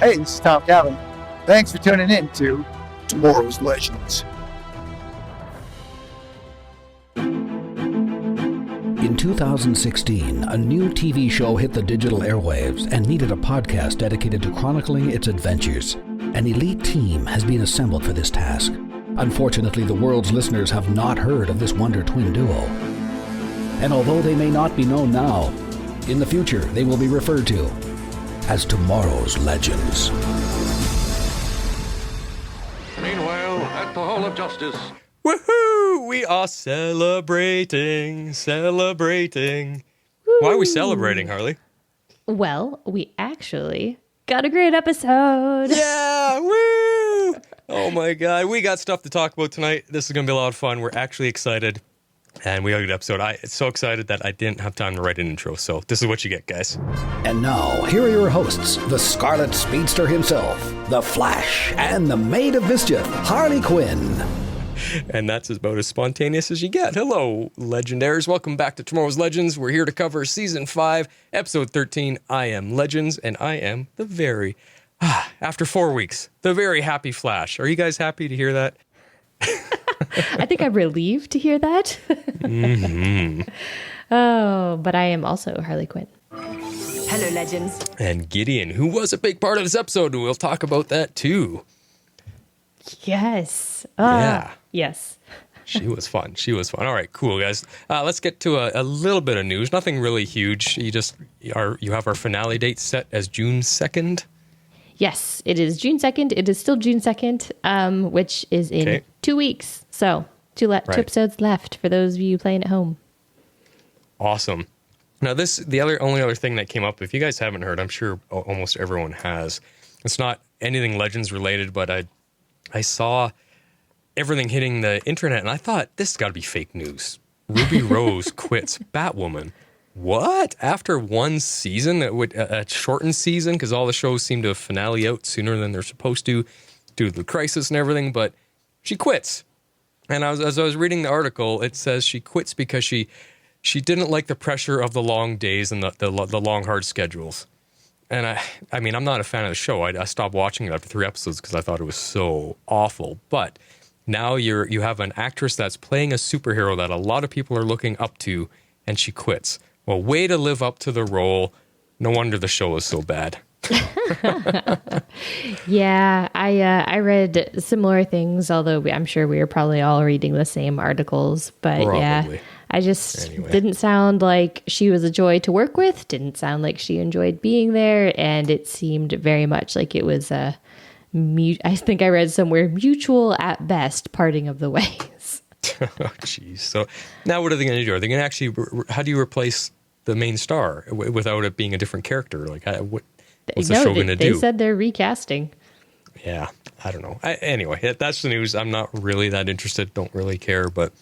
Hey, this is Tom Calvin. Thanks for tuning in to Tomorrow's Legends. In 2016, a new TV show hit the digital airwaves and needed a podcast dedicated to chronicling its adventures. An elite team has been assembled for this task. Unfortunately, the world's listeners have not heard of this Wonder Twin duo. And although they may not be known now, in the future they will be referred to as Tomorrow's Legends. Meanwhile, at the Hall of Justice. Woohoo! We are celebrating. Woo. Why are we celebrating, Harley? Well, we actually got a great episode. Yeah! Woo! Oh my god, we got stuff to talk about tonight. This is going to be a lot of fun. We're actually excited. And we got a good episode. I'm so excited that I didn't have time to write an intro. So this is what you get, guys. And now, here are your hosts, the Scarlet Speedster himself, the Flash, and the Maid of Mischief, Harley Quinn. And that's about as spontaneous as you get. Hello, Legendaries. Welcome back to Tomorrow's Legends. We're here to cover Season 5, Episode 13, I Am Legends, and I am the very, after 4 weeks, the very happy Flash. Are you guys happy to hear that? I think I'm relieved to hear that. Mm-hmm. Oh, but I am also Harley Quinn. Hello, Legends. And Gideon, who was a big part of this episode, and we'll talk about that too. Yes. Yeah. Yes. She was fun. All right, cool, guys. Let's get to a little bit of news. Nothing really huge. You have our finale date set as June 2nd. Yes, it is June 2nd. It is still June 2nd, which is in 2 weeks. So two episodes left for those of you playing at home. Awesome. Now, only other thing that came up, if you guys haven't heard, I'm sure almost everyone has. It's not anything Legends related, but I saw everything hitting the internet, and I thought, this has got to be fake news. Ruby Rose quits Batwoman. What? After one season, a shortened season, because all the shows seem to finale out sooner than they're supposed to, due to the crisis and everything, but she quits. And as I was reading the article, it says she quits because she didn't like the pressure of the long days and the long, hard schedules. And I mean, I'm not a fan of the show. I stopped watching it after 3 episodes because I thought it was so awful. But now you have an actress that's playing a superhero that a lot of people are looking up to, and she quits. Well, way to live up to the role. No wonder the show is so bad. Yeah, I read similar things, although I'm sure we were probably all reading the same articles. But Probably. Yeah, I just didn't sound like she was a joy to work with. Didn't sound like she enjoyed being there. And it seemed very much like it was I think I read somewhere mutual at best parting of the ways. Oh, jeez. So now what are they going to do? Are they going to actually, how do you replace the main star without it being a different character? Like, what's the show going to do? They said they're recasting. Yeah, I don't know. Anyway, that's the news. I'm not really that interested. Don't really care, but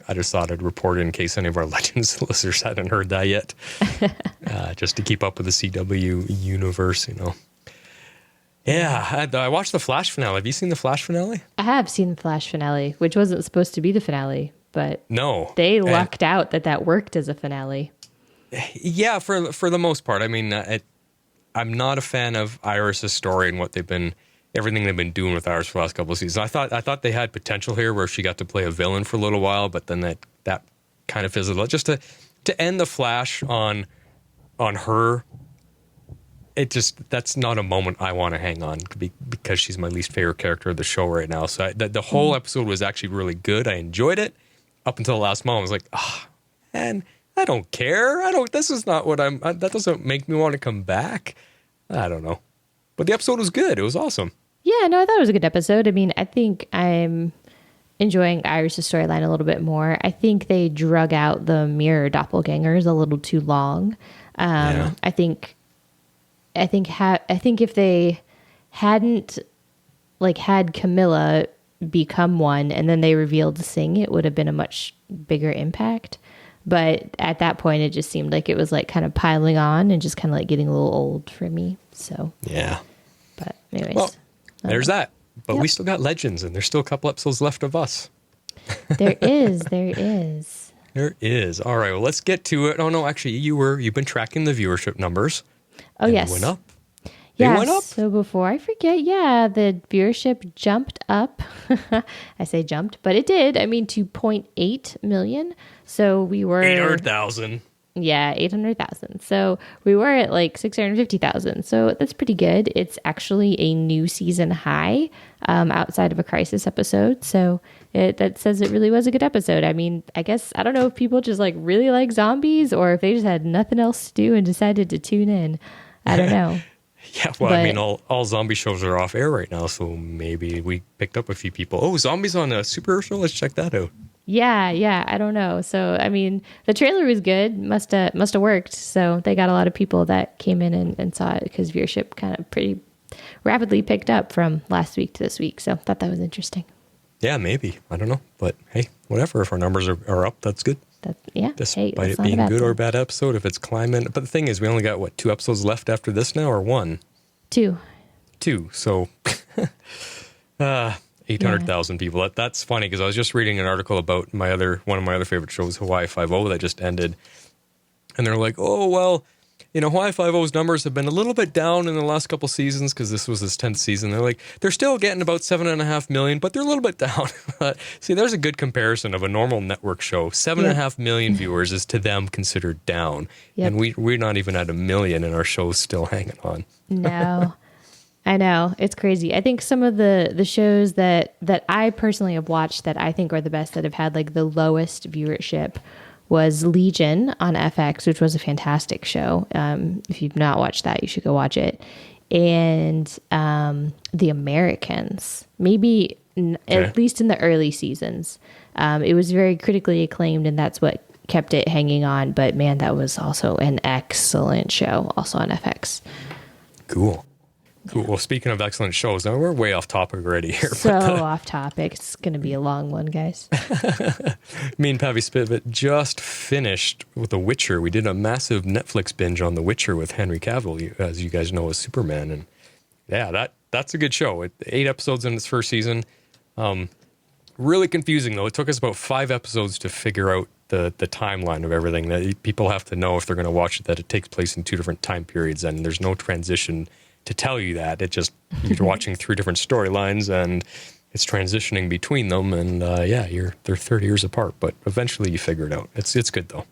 I just thought I'd report it in case any of our Legends listeners hadn't heard that yet. Just to keep up with the CW universe, you know. Yeah, I watched the Flash finale. Have you seen the Flash finale? I have seen the Flash finale, which wasn't supposed to be the finale, but no, they lucked out that worked as a finale. Yeah, for the most part. I mean, I'm not a fan of Iris' story and everything they've been doing with Iris for the last couple of seasons. I thought they had potential here where she got to play a villain for a little while, but then that kind of fizzled out. Just to end the Flash on her. That's not a moment I want to hang on because she's my least favorite character of the show right now. So the whole episode was actually really good. I enjoyed it up until the last moment. I was like, man, I don't care. This is not what that doesn't make me want to come back. I don't know. But the episode was good. It was awesome. Yeah, no, I thought it was a good episode. I mean, I think I'm enjoying Iris' storyline a little bit more. I think they drug out the mirror doppelgangers a little too long. Yeah. I think if they hadn't had Camilla become one and then they revealed Sing, it would have been a much bigger impact. But at that point, it just seemed like it was kind of piling on and just kind of getting a little old for me. So yeah. But anyways, well, there's that. But we still got Legends, and there's still a couple episodes left of us. There is. There is. All right. Well, let's get to it. Oh no, actually, you've been tracking the viewership numbers. Oh, yes. It went up. They Yeah, went up? so before I forget, the viewership jumped up. I say jumped, but it did. I mean, 2.8 million. So we were 800,000. Yeah, 800,000. So we were at like 650,000. So that's pretty good. It's actually a new season high outside of a crisis episode. So that says it really was a good episode. I mean, I guess, I don't know if people just like really like zombies or if they just had nothing else to do and decided to tune in. I don't know. Yeah, well, I mean, all zombie shows are off air right now, so maybe we picked up a few people. Oh, zombies on a superhero show? Let's check that out. Yeah, I don't know. So, I mean, the trailer was good. Must have worked. So they got a lot of people that came in and saw it because viewership kind of pretty rapidly picked up from last week to this week. So I thought that was interesting. Yeah, maybe. I don't know. But hey, whatever. If our numbers are up, that's good. Despite it being a good or bad episode, if it's climbing. But the thing is, we only got, 2 episodes left after this now, or 1? 2. 2. So 800,000 people. That's funny because I was just reading an article about one of my other favorite shows, Hawaii Five-0, that just ended. And they're like, oh, well, Hawaii Five-0's numbers have been a little bit down in the last couple seasons because this was his 10th season. They're like, they're still getting about 7.5 million, but they're a little bit down. See, there's a good comparison of a normal network show. 7.5 million viewers is to them considered down. Yep. And we're not even at 1 million and our show's still hanging on. No, I know. It's crazy. I think some of the shows that I personally have watched that I think are the best that have had like the lowest viewership was Legion on FX, which was a fantastic show. If you've not watched that, you should go watch it. And The Americans, maybe at least in the early seasons. It was very critically acclaimed, and that's what kept it hanging on. But man, that was also an excellent show, also on FX. Cool. Well, speaking of excellent shows, now we're way off topic already here. So off topic. It's going to be a long one, guys. Me and Pavi Spivot just finished with The Witcher. We did a massive Netflix binge on The Witcher with Henry Cavill, as you guys know, as Superman. And yeah, that's a good show. 8 episodes in its first season. Really confusing, though. It took us about 5 episodes to figure out the timeline of everything. That people have to know if they're going to watch it, that it takes place in 2 different time periods, and there's no transition to tell you that. It just, you're watching 3 different storylines and it's transitioning between them, and they're 30 years apart, but eventually you figure it out. It's good though.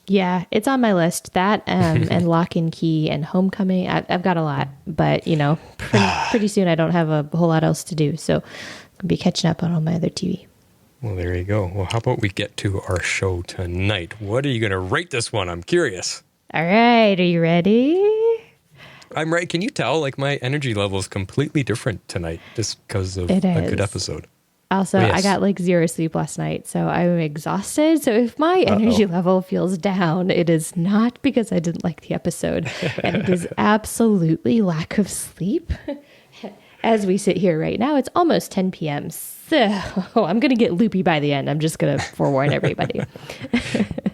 Yeah, it's on my list. That and Lock and Key and Homecoming. I've got a lot, but pretty soon I don't have a whole lot else to do, so I'll be catching up on all my other TV. Well, there you go. Well, how about we get to our show tonight? What are you going to rate this one? I'm curious. All right, are you ready? I'm right. Can you tell? Like, my energy level is completely different tonight just because of a good episode. Also, I got like 0 sleep last night, so I'm exhausted. So if my energy level feels down, it is not because I didn't like the episode. And it is absolutely lack of sleep. As we sit here right now, it's almost 10 p.m. So I'm going to get loopy by the end. I'm just going to forewarn everybody.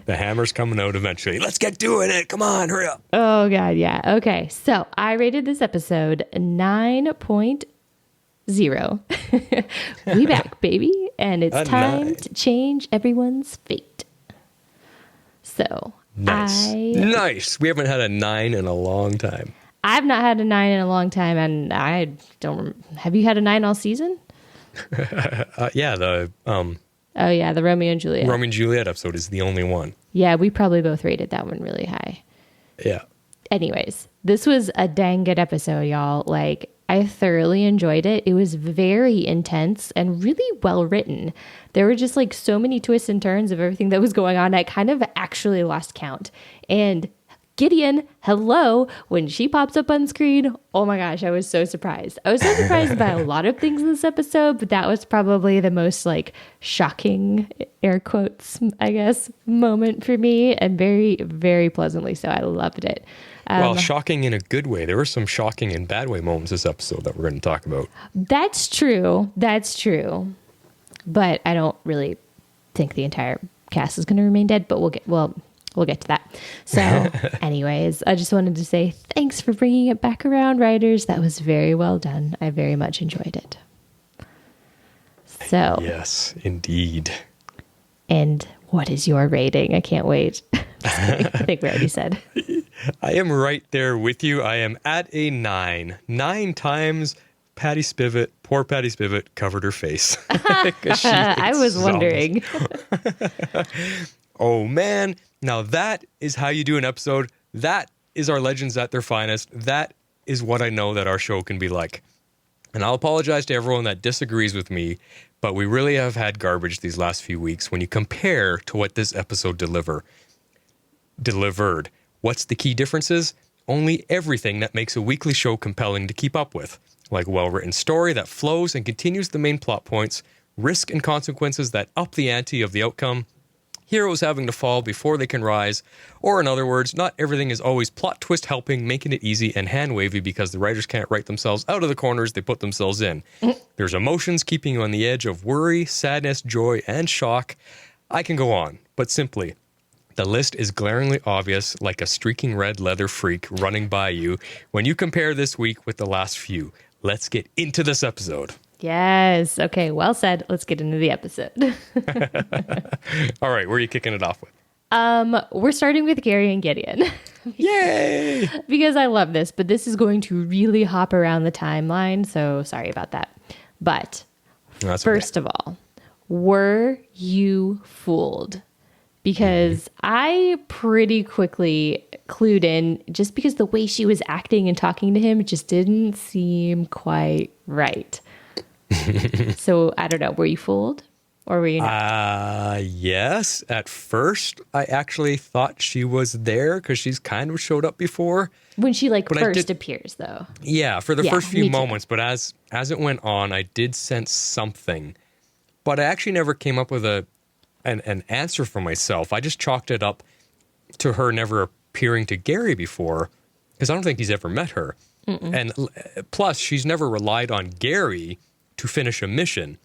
The hammer's coming out eventually. Let's get doing it. Come on, hurry up. Oh, God, yeah. Okay, so I rated this episode 9.0. We back, baby. And it's time to change everyone's fate. So Nice. We haven't had a 9 in a long time. I've not had a 9 in a long time, and I don't. Have you had a 9 all season? The Romeo and Juliet. Romeo and Juliet episode is the only one. Yeah, we probably both rated that one really high. Yeah. Anyways, this was a dang good episode, y'all. Like, I thoroughly enjoyed it. It was very intense and really well written. There were just like so many twists and turns of everything that was going on. I kind of actually lost count. And Gideon, hello, when she pops up on screen, oh my gosh, I was so surprised. I was so surprised by a lot of things in this episode, but that was probably the most like shocking, air quotes, I guess, moment for me, and very, very pleasantly so. I loved it. Well, shocking in a good way. There were some shocking and bad way moments this episode that we're going to talk about. That's true. But I don't really think the entire cast is going to remain dead, but we'll get to that. So anyways, I just wanted to say thanks for bringing it back around, writers. That was very well done. I very much enjoyed it. So yes, indeed. And what is your rating? I can't wait. I think we already said. I am right there with you. I am at a 9. 9 times Patty Spivot, poor Patty Spivot, covered her face. 'Cause she I hates was zombies. wondering. Oh, man. Now that is how you do an episode. That is our legends at their finest. That is what I know that our show can be like. And I'll apologize to everyone that disagrees with me, but we really have had garbage these last few weeks when you compare to what this episode delivered. What's the key differences? Only everything that makes a weekly show compelling to keep up with, like a well-written story that flows and continues the main plot points, risk and consequences that up the ante of the outcome, heroes having to fall before they can rise, or in other words, not everything is always plot twist helping, making it easy and hand-wavy because the writers can't write themselves out of the corners they put themselves in. There's emotions keeping you on the edge of worry, sadness, joy, and shock. I can go on, but simply, the list is glaringly obvious like a streaking red leather freak running by you when you compare this week with the last few. Let's get into this episode. Yes. Okay. Well said. Let's get into the episode. All right. Where are you kicking it off with? We're starting with Gary and Gideon. Yay! Because I love this, but this is going to really hop around the timeline. So sorry about that. But That's first of all, were you fooled? Because I pretty quickly clued in just because the way she was acting and talking to him just didn't seem quite right. So I don't know. Were you fooled or were you not? Yes. At first, I actually thought she was there because she's kind of showed up before. When she But first appears, though. Yeah, for the Yeah, first few me too. moments. But as it went on, I did sense something. But I actually never came up with an answer for myself. I just chalked it up to her never appearing to Gary before because I don't think he's ever met her. And plus, she's never relied on Gary to finish a mission.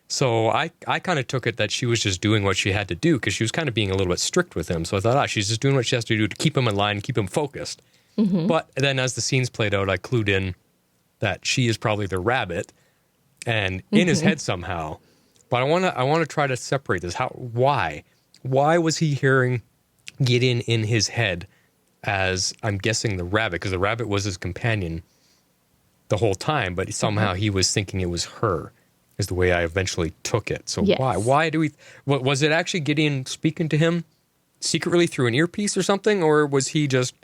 So I kind of took it that she was just doing what she had to do because she was kind of being a little bit strict with him. So I thought, she's just doing what she has to do to keep him in line, keep him focused. But then as the scenes played out, I clued in that she is probably the rabbit and in his head somehow. But I want to try to separate this. Why was he hearing Gideon in his head as, I'm guessing, the rabbit? Because the rabbit was his companion the whole time, but somehow he was thinking it was her, is the way I eventually took it. So Yes. why do we, was it actually Gideon speaking to him secretly through an earpiece or something? Or was he just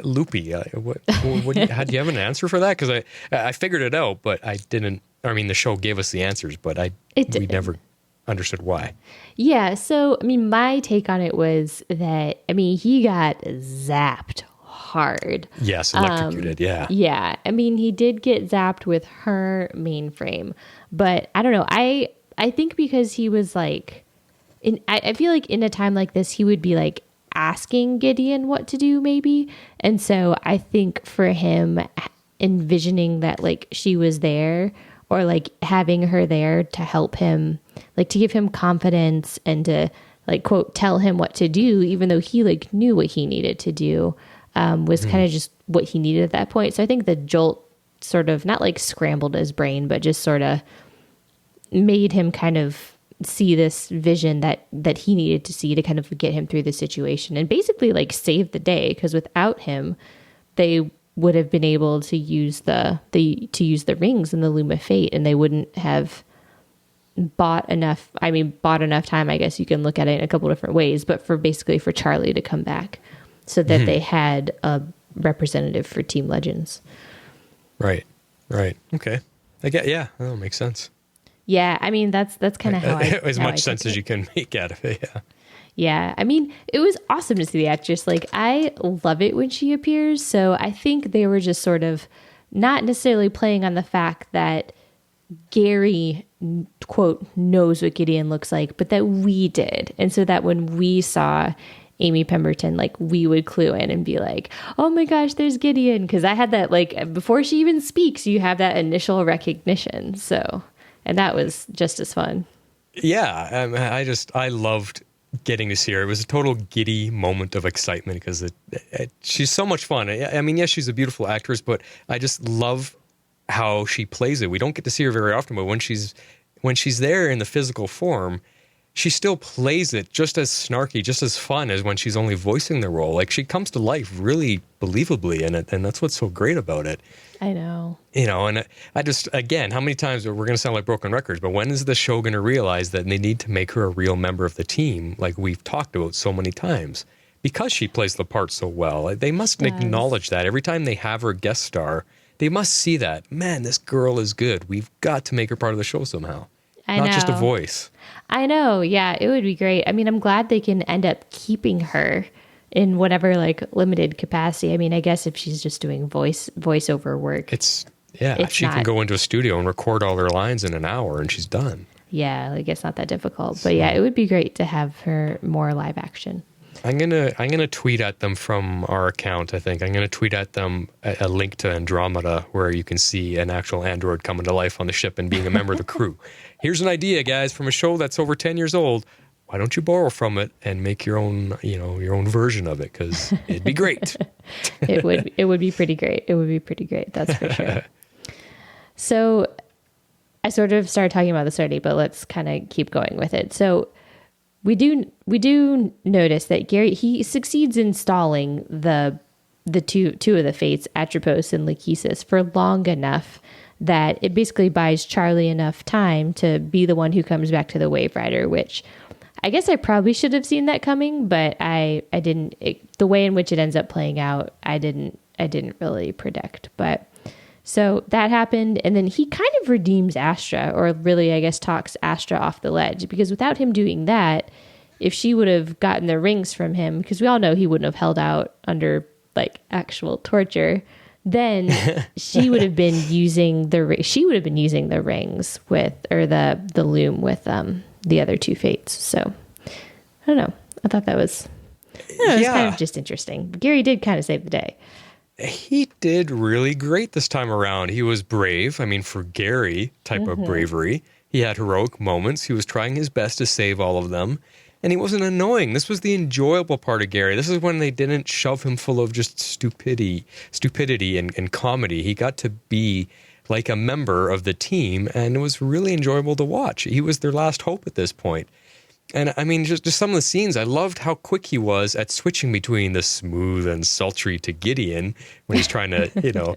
loopy? Do you have an answer for that? Because I figured it out, but I didn't, the show gave us the answers, but we never understood why. Yeah. So, my take on it was that, he got zapped hard. Yes, electrocuted, yeah. Yeah. He did get zapped with her mainframe, but I don't know. I think because he was I feel like in a time like this, he would be asking Gideon what to do maybe. And so I think for him envisioning that she was there or having her there to help him, to give him confidence and to quote, tell him what to do, even though he knew what he needed to do, was kind of just what he needed at that point. So I think the jolt sort of not scrambled his brain, but just sort of made him kind of see this vision that he needed to see to kind of get him through the situation and basically save the day. Because without him, they would have been able to use the rings in the Loom of Fate, and they wouldn't have bought enough time. I guess you can look at it in a couple different ways, but for Charlie to come back so that they had a representative for Team Legends. Right. Okay. Yeah, that makes sense. Yeah, that's kind of how as much sense as you can make out of it. Yeah. Yeah, it was awesome to see the actress. I love it when she appears. So I think they were just sort of not necessarily playing on the fact that Gary, quote, knows what Gideon looks like, but that we did. And so that when we saw Amy Pemberton, we would clue in and be like, oh my gosh, there's Gideon. Because I had that, before she even speaks, you have that initial recognition. So, and that was just as fun. Yeah, I loved getting to see her. It was a total giddy moment of excitement because she's so much fun. Yes, she's a beautiful actress, but I just love how she plays it. We don't get to see her very often, but when she's there in the physical form, she still plays it just as snarky, just as fun as when she's only voicing the role. Like, she comes to life really believably in it, and that's what's so great about it. I know. You know, and I just, again, how many times, we're going to sound like broken records, but when is the show going to realize that they need to make her a real member of the team, like we've talked about so many times? Because she plays the part so well. They must acknowledge that. Every time they have her guest star, they must see that, man, this girl is good. We've got to make her part of the show somehow. Not just a voice. I know. Yeah, it would be great. I mean, I'm glad they can end up keeping her in whatever like limited capacity. I mean, I guess if she's just doing voiceover work, she can go into a studio and record all her lines in an hour and she's done. Yeah, like it's not that difficult. But yeah, it would be great to have her more live action. I'm gonna tweet at them from our account. I think I'm gonna tweet at them a link to Andromeda where you can see an actual android coming to life on the ship and being a member of the crew. Here's an idea, guys, from a show that's over 10 years old. Why don't you borrow from it and make your own, your own version of it? Because it'd be great. It would be pretty great. It would be pretty great. That's for sure. So I sort of started talking about this already, but let's kind of keep going with it. So we do notice that Gary, he succeeds in stalling the two of the fates, Atropos and Lachesis, for long enough that it basically buys Charlie enough time to be the one who comes back to the Wave Rider, which I guess I probably should have seen that coming, but I didn't. The way in which it ends up playing out, I didn't really predict. But so that happened, and then he kind of redeems Astra, or really, I guess, talks Astra off the ledge, because without him doing that, if she would have gotten the rings from him, because we all know he wouldn't have held out under like actual torture, then she would have been using the rings with, or the loom with the other two fates. So I don't know. I thought that was, it was kind of just interesting. Gary did kind of save the day. He did really great this time around. He was brave. I mean, for Gary type of bravery, he had heroic moments. He was trying his best to save all of them. And he wasn't annoying. This was the enjoyable part of Gary. This is when they didn't shove him full of just stupidity and comedy. He got to be like a member of the team, and it was really enjoyable to watch. He was their last hope at this point. And I mean, just some of the scenes, I loved how quick he was at switching between the smooth and sultry to Gideon when he's trying to,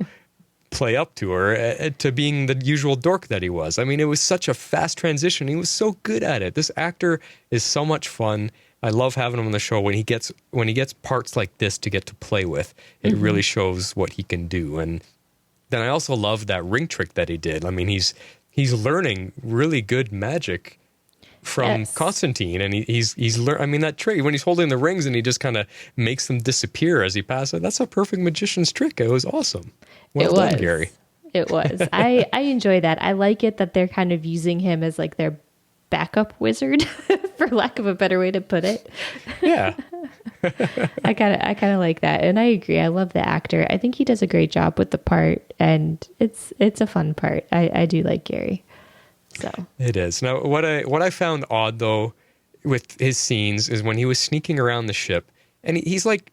play up to her, to being the usual dork that he was. I mean, it was such a fast transition. He was so good at it. This actor is so much fun. I love having him on the show. When he gets parts like this to get to play with, it really shows what he can do. And then I also love that ring trick that he did. I mean, he's learning really good magic from Constantine, and he's learned. I mean, that trick when he's holding the rings and he just kind of makes them disappear as he passes. That's a perfect magician's trick. It was awesome. Well done, Gary. It was. I enjoy that. I like it that they're kind of using him as like their backup wizard, for lack of a better way to put it. Yeah. I kind of like that, and I agree. I love the actor. I think he does a great job with the part, and it's a fun part. I do like Gary. So it is. Now, what I found odd though with his scenes is when he was sneaking around the ship, and he's like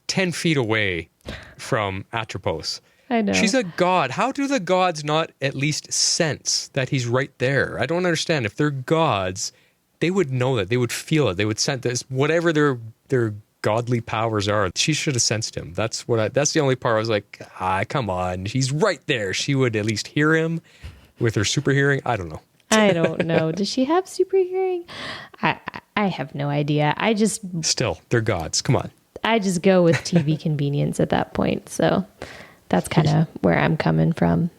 10 feet away from Atropos. I know. She's a god. How do the gods not at least sense that he's right there? I don't understand. If they're gods, they would know that. They would feel it. They would sense this. Whatever their godly powers are, she should have sensed him. That's the only part I was like, come on. He's right there. She would at least hear him with her super hearing. I don't know. I don't know. Does she have super hearing? I have no idea. Still, they're gods. Come on. I just go with TV convenience at that point. So that's kind of where I'm coming from.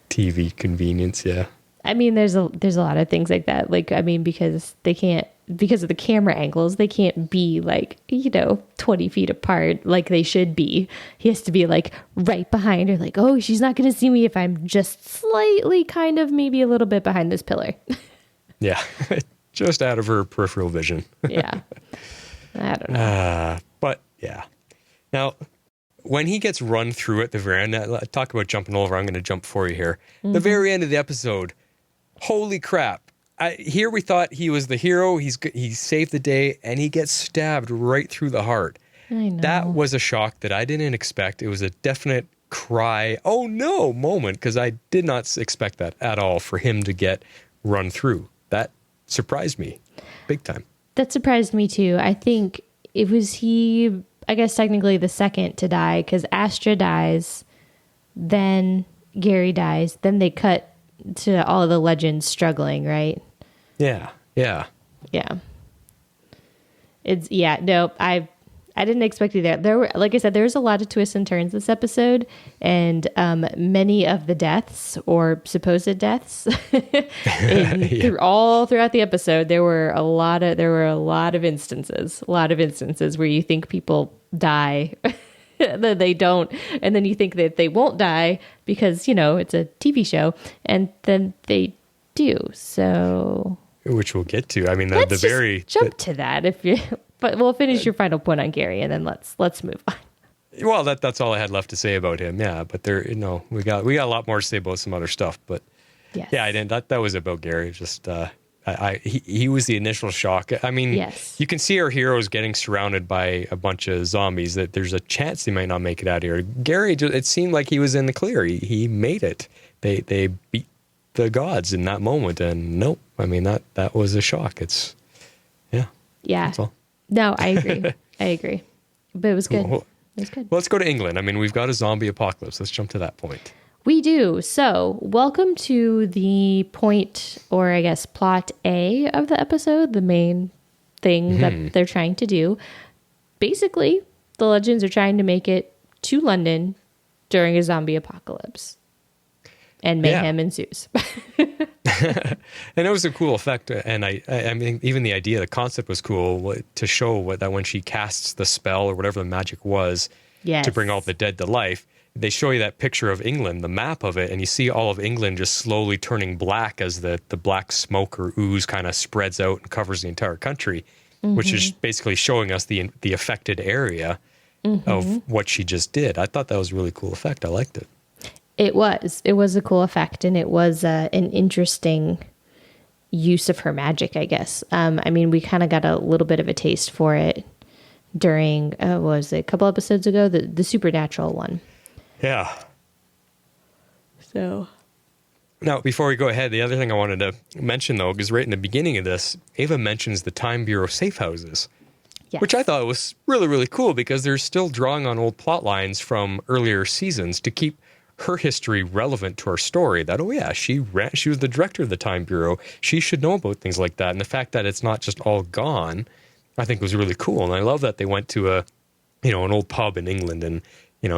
TV convenience, yeah. I mean, there's a lot of things like that. Like, I mean, because of the camera angles, they can't be like, 20 feet apart like they should be. He has to be like right behind her, like, oh, she's not going to see me if I'm just slightly kind of maybe a little bit behind this pillar. Yeah, just out of her peripheral vision. Yeah. I don't know. But yeah. Now, when he gets run through at the very end, talk about jumping over, I'm going to jump for you here. The very end of the episode, holy crap. Here we thought he was the hero, he saved the day, and he gets stabbed right through the heart. I know. That was a shock that I didn't expect. It was a definite cry, oh no moment, because I did not expect that at all, for him to get run through. That surprised me big time. That surprised me too. I think it was I guess technically the second to die, because Astra dies, then Gary dies, then they cut to all of the legends struggling, right? Yeah. Yeah. I didn't expect you there. There were, like I said, there was a lot of twists and turns this episode, and many of the deaths or supposed deaths throughout the episode, there were a lot of instances where you think people die, that they don't, and then you think that they won't die because it's a TV show, and then they do. So, which we'll get to. I mean, let's jump to that if you. But we'll finish your final point on Gary, and then let's move on. Well, that's all I had left to say about him. Yeah, but we got a lot more to say about some other stuff. But yes. Yeah, I didn't. That was about Gary. Just he was the initial shock. I mean, yes. You can see our heroes getting surrounded by a bunch of zombies. That there's a chance they might not make it out of here. Gary, it seemed like he was in the clear. He made it. They beat the gods in that moment, and nope. I mean that was a shock. Yeah. That's all. No, I agree. But it was good. Well, let's go to England. I mean, we've got a zombie apocalypse. Let's jump to that point. We do. So, welcome to the point, or I guess plot A of the episode, the main thing that they're trying to do. Basically, the legends are trying to make it to London during a zombie apocalypse. And mayhem ensues. And it was a cool effect. And I mean, even the idea, the concept was cool to show that when she casts the spell or whatever the magic was to bring all the dead to life, they show you that picture of England, the map of it, and you see all of England just slowly turning black as the black smoke or ooze kind of spreads out and covers the entire country, which is basically showing us the affected area of what she just did. I thought that was a really cool effect. I liked it. It was a cool effect, and it was an interesting use of her magic, I guess. I mean, we kind of got a little bit of a taste for it during, what was it, a couple episodes ago, the supernatural one. Yeah. So. Now, before we go ahead, the other thing I wanted to mention, though, is right in the beginning of this, Ava mentions the Time Bureau safe houses, which I thought was really, really cool because they're still drawing on old plot lines from earlier seasons to keep her history relevant to our story. That, she was the director of the Time Bureau. She should know about things like that. And the fact that it's not just all gone, I think was really cool. And I love that they went to an old pub in England, and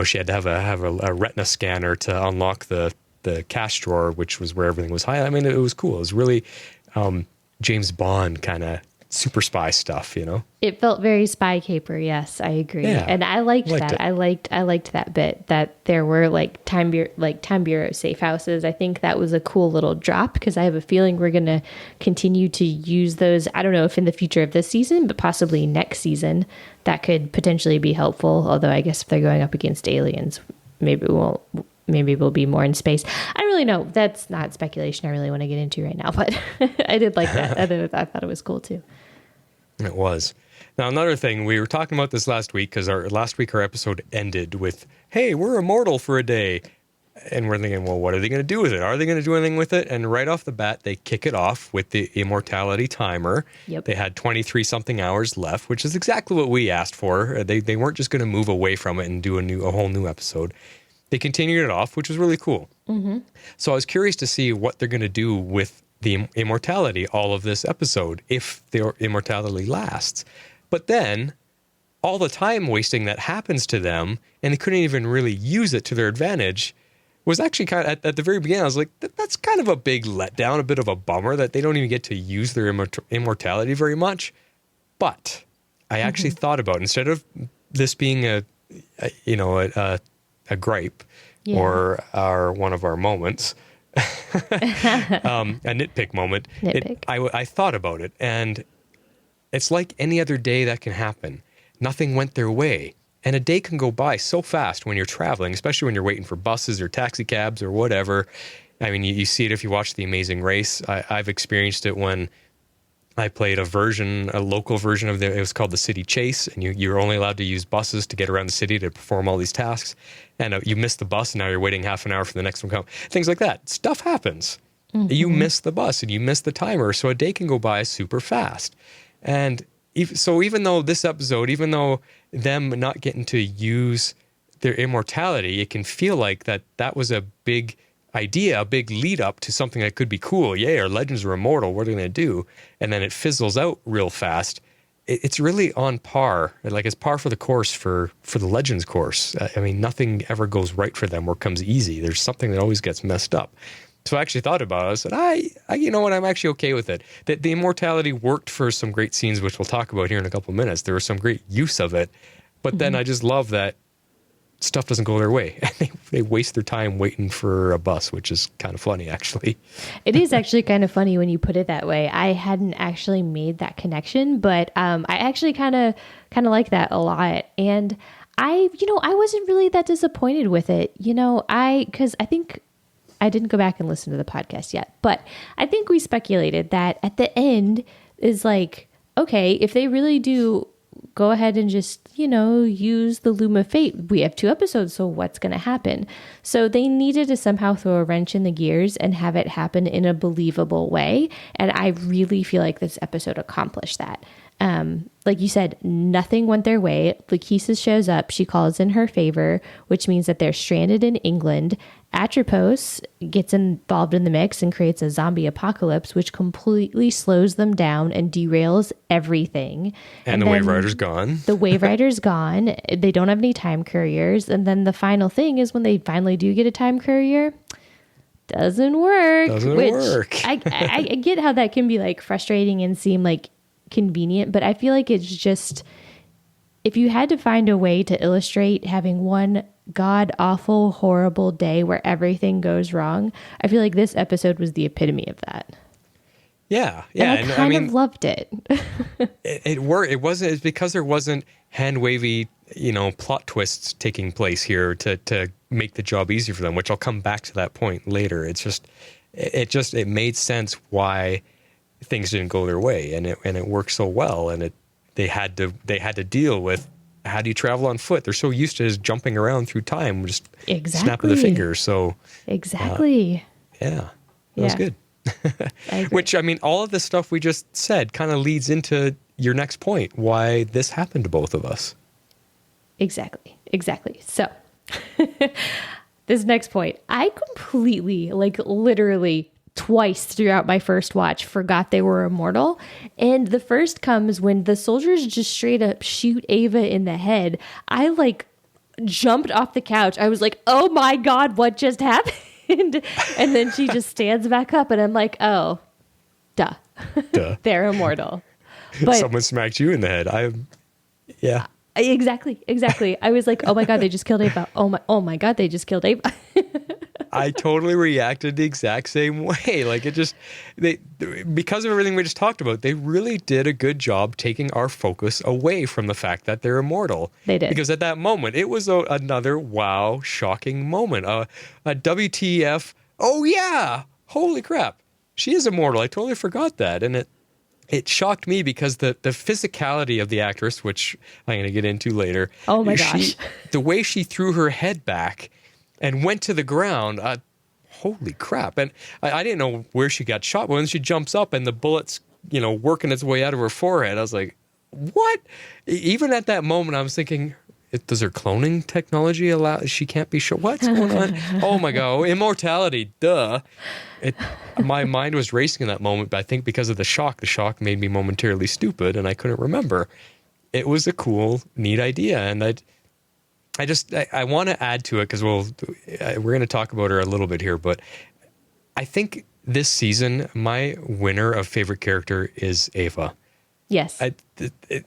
she had to have a retina scanner to unlock the cash drawer, which was where everything was hiding. I mean, it was cool. It was really James Bond kind of super spy stuff, It felt very spy caper. Yes, I agree. Yeah, and I liked that. It. I liked that bit that there were Time Bureau safe houses. I think that was a cool little drop because I have a feeling we're going to continue to use those. I don't know if in the future of this season, but possibly next season that could potentially be helpful. Although I guess if they're going up against aliens, maybe we'll be more in space. I don't really know. That's not speculation I really want to get into right now, but I did like that. I thought it was cool too. It was. Now, another thing, we were talking about this last week because our episode ended with, hey, we're immortal for a day. And we're thinking, well, what are they going to do with it? Are they going to do anything with it? And right off the bat, they kick it off with the immortality timer. Yep. They had 23-something hours left, which is exactly what we asked for. They weren't just going to move away from it and do a whole new episode. They continued it off, which was really cool. Mm-hmm. So I was curious to see what they're going to do with the immortality all of this episode, if the immortality lasts. But then all the time wasting that happens to them, and they couldn't even really use it to their advantage, was actually kind of, at the very beginning, I was like, that's kind of a big letdown, a bit of a bummer that they don't even get to use their immortality very much. But I actually thought about, instead of this being a gripe or one of our moments, a nitpick moment. I thought about it, and it's like any other day that can happen. Nothing went their way, and a day can go by so fast when you're traveling, especially when you're waiting for buses or taxi cabs or whatever. I mean, you see it if you watch The Amazing Race. I've experienced it when I played a local version of it was called the City Chase, and you're only allowed to use buses to get around the city to perform all these tasks. And you missed the bus, and now you're waiting half an hour for the next one to come. Things like that. Stuff happens. you miss the bus and you miss the timer. So a day can go by super fast. And so even though this episode, even though them not getting to use their immortality, it can feel like that was a big idea, a big lead up to something that could be cool. Yay, our legends are immortal. What are they going to do? And then it fizzles out real fast. It's really on par. Like it's par for the course for the legends course. I mean, nothing ever goes right for them or comes easy. There's something that always gets messed up. So I actually thought about it. I said, I you know what? I'm actually okay with it. The immortality worked for some great scenes, which we'll talk about here in a couple of minutes. There was some great use of it. But then I just love that stuff doesn't go their way. They waste their time waiting for a bus, which is kind of funny, actually. It is actually kind of funny when you put it that way. I hadn't actually made that connection, but I actually kind of like that a lot. And I wasn't really that disappointed with it. Because I think I didn't go back and listen to the podcast yet, but I think we speculated that at the end is like, okay, if they really do go ahead and just, use the Loom of Fate. We have 2 episodes, so what's going to happen? So they needed to somehow throw a wrench in the gears and have it happen in a believable way. And I really feel like this episode accomplished that. Like you said, nothing went their way. Lakeisha shows up. She calls in her favor, which means that they're stranded in England. Atropos gets involved in the mix and creates a zombie apocalypse, which completely slows them down and derails everything. And the Wave Rider's gone. The Wave Rider's gone. They don't have any time couriers. And then the final thing is when they finally do get a time courier, doesn't work. I get how that can be like frustrating and seem like convenient, but I feel like it's just, if you had to find a way to illustrate having one god awful horrible day where everything goes wrong, I feel like this episode was the epitome of that. Yeah and I kind of loved it. It worked. It's because there wasn't hand wavy plot twists taking place here to make the job easier for them, which I'll come back to that point later. It made sense why things didn't go their way, and it worked so well, and they had to deal with, how do you travel on foot? They're so used to just jumping around through time, just snapping the fingers. So exactly, that was good. Which, I mean, all of the stuff we just said kind of leads into your next point, why this happened to both of us. Exactly. So this next point, I completely, literally twice throughout my first watch forgot they were immortal. And the first comes when the soldiers just straight up shoot Ava in the head. I jumped off the couch. I was like, oh my God, what just happened? And then she just stands back up and I'm like, oh, duh. They're immortal. But someone smacked you in the head. Exactly. I was like, oh my God, they just killed Ava. Oh my God, they just killed Ava. I totally reacted the exact same way. Because of everything we just talked about, they really did a good job taking our focus away from the fact that they're immortal. They did. Because at that moment, it was another wow, shocking moment. A WTF, oh yeah, holy crap, she is immortal. I totally forgot that. And it shocked me because the physicality of the actress, which I'm going to get into later. Oh my gosh. The way she threw her head back and went to the ground, holy crap. And I didn't know where she got shot. But when she jumps up and the bullet's, working its way out of her forehead, I was like, what? Even at that moment, I was thinking, does her cloning technology allow, she can't be shot? What's going on? Oh my God, immortality, duh. My mind was racing in that moment, but I think because of the shock made me momentarily stupid and I couldn't remember. It was a cool, neat idea. And I want to add to it because we're going to talk about her a little bit here, but I think this season, my winner of favorite character is Ava. Yes.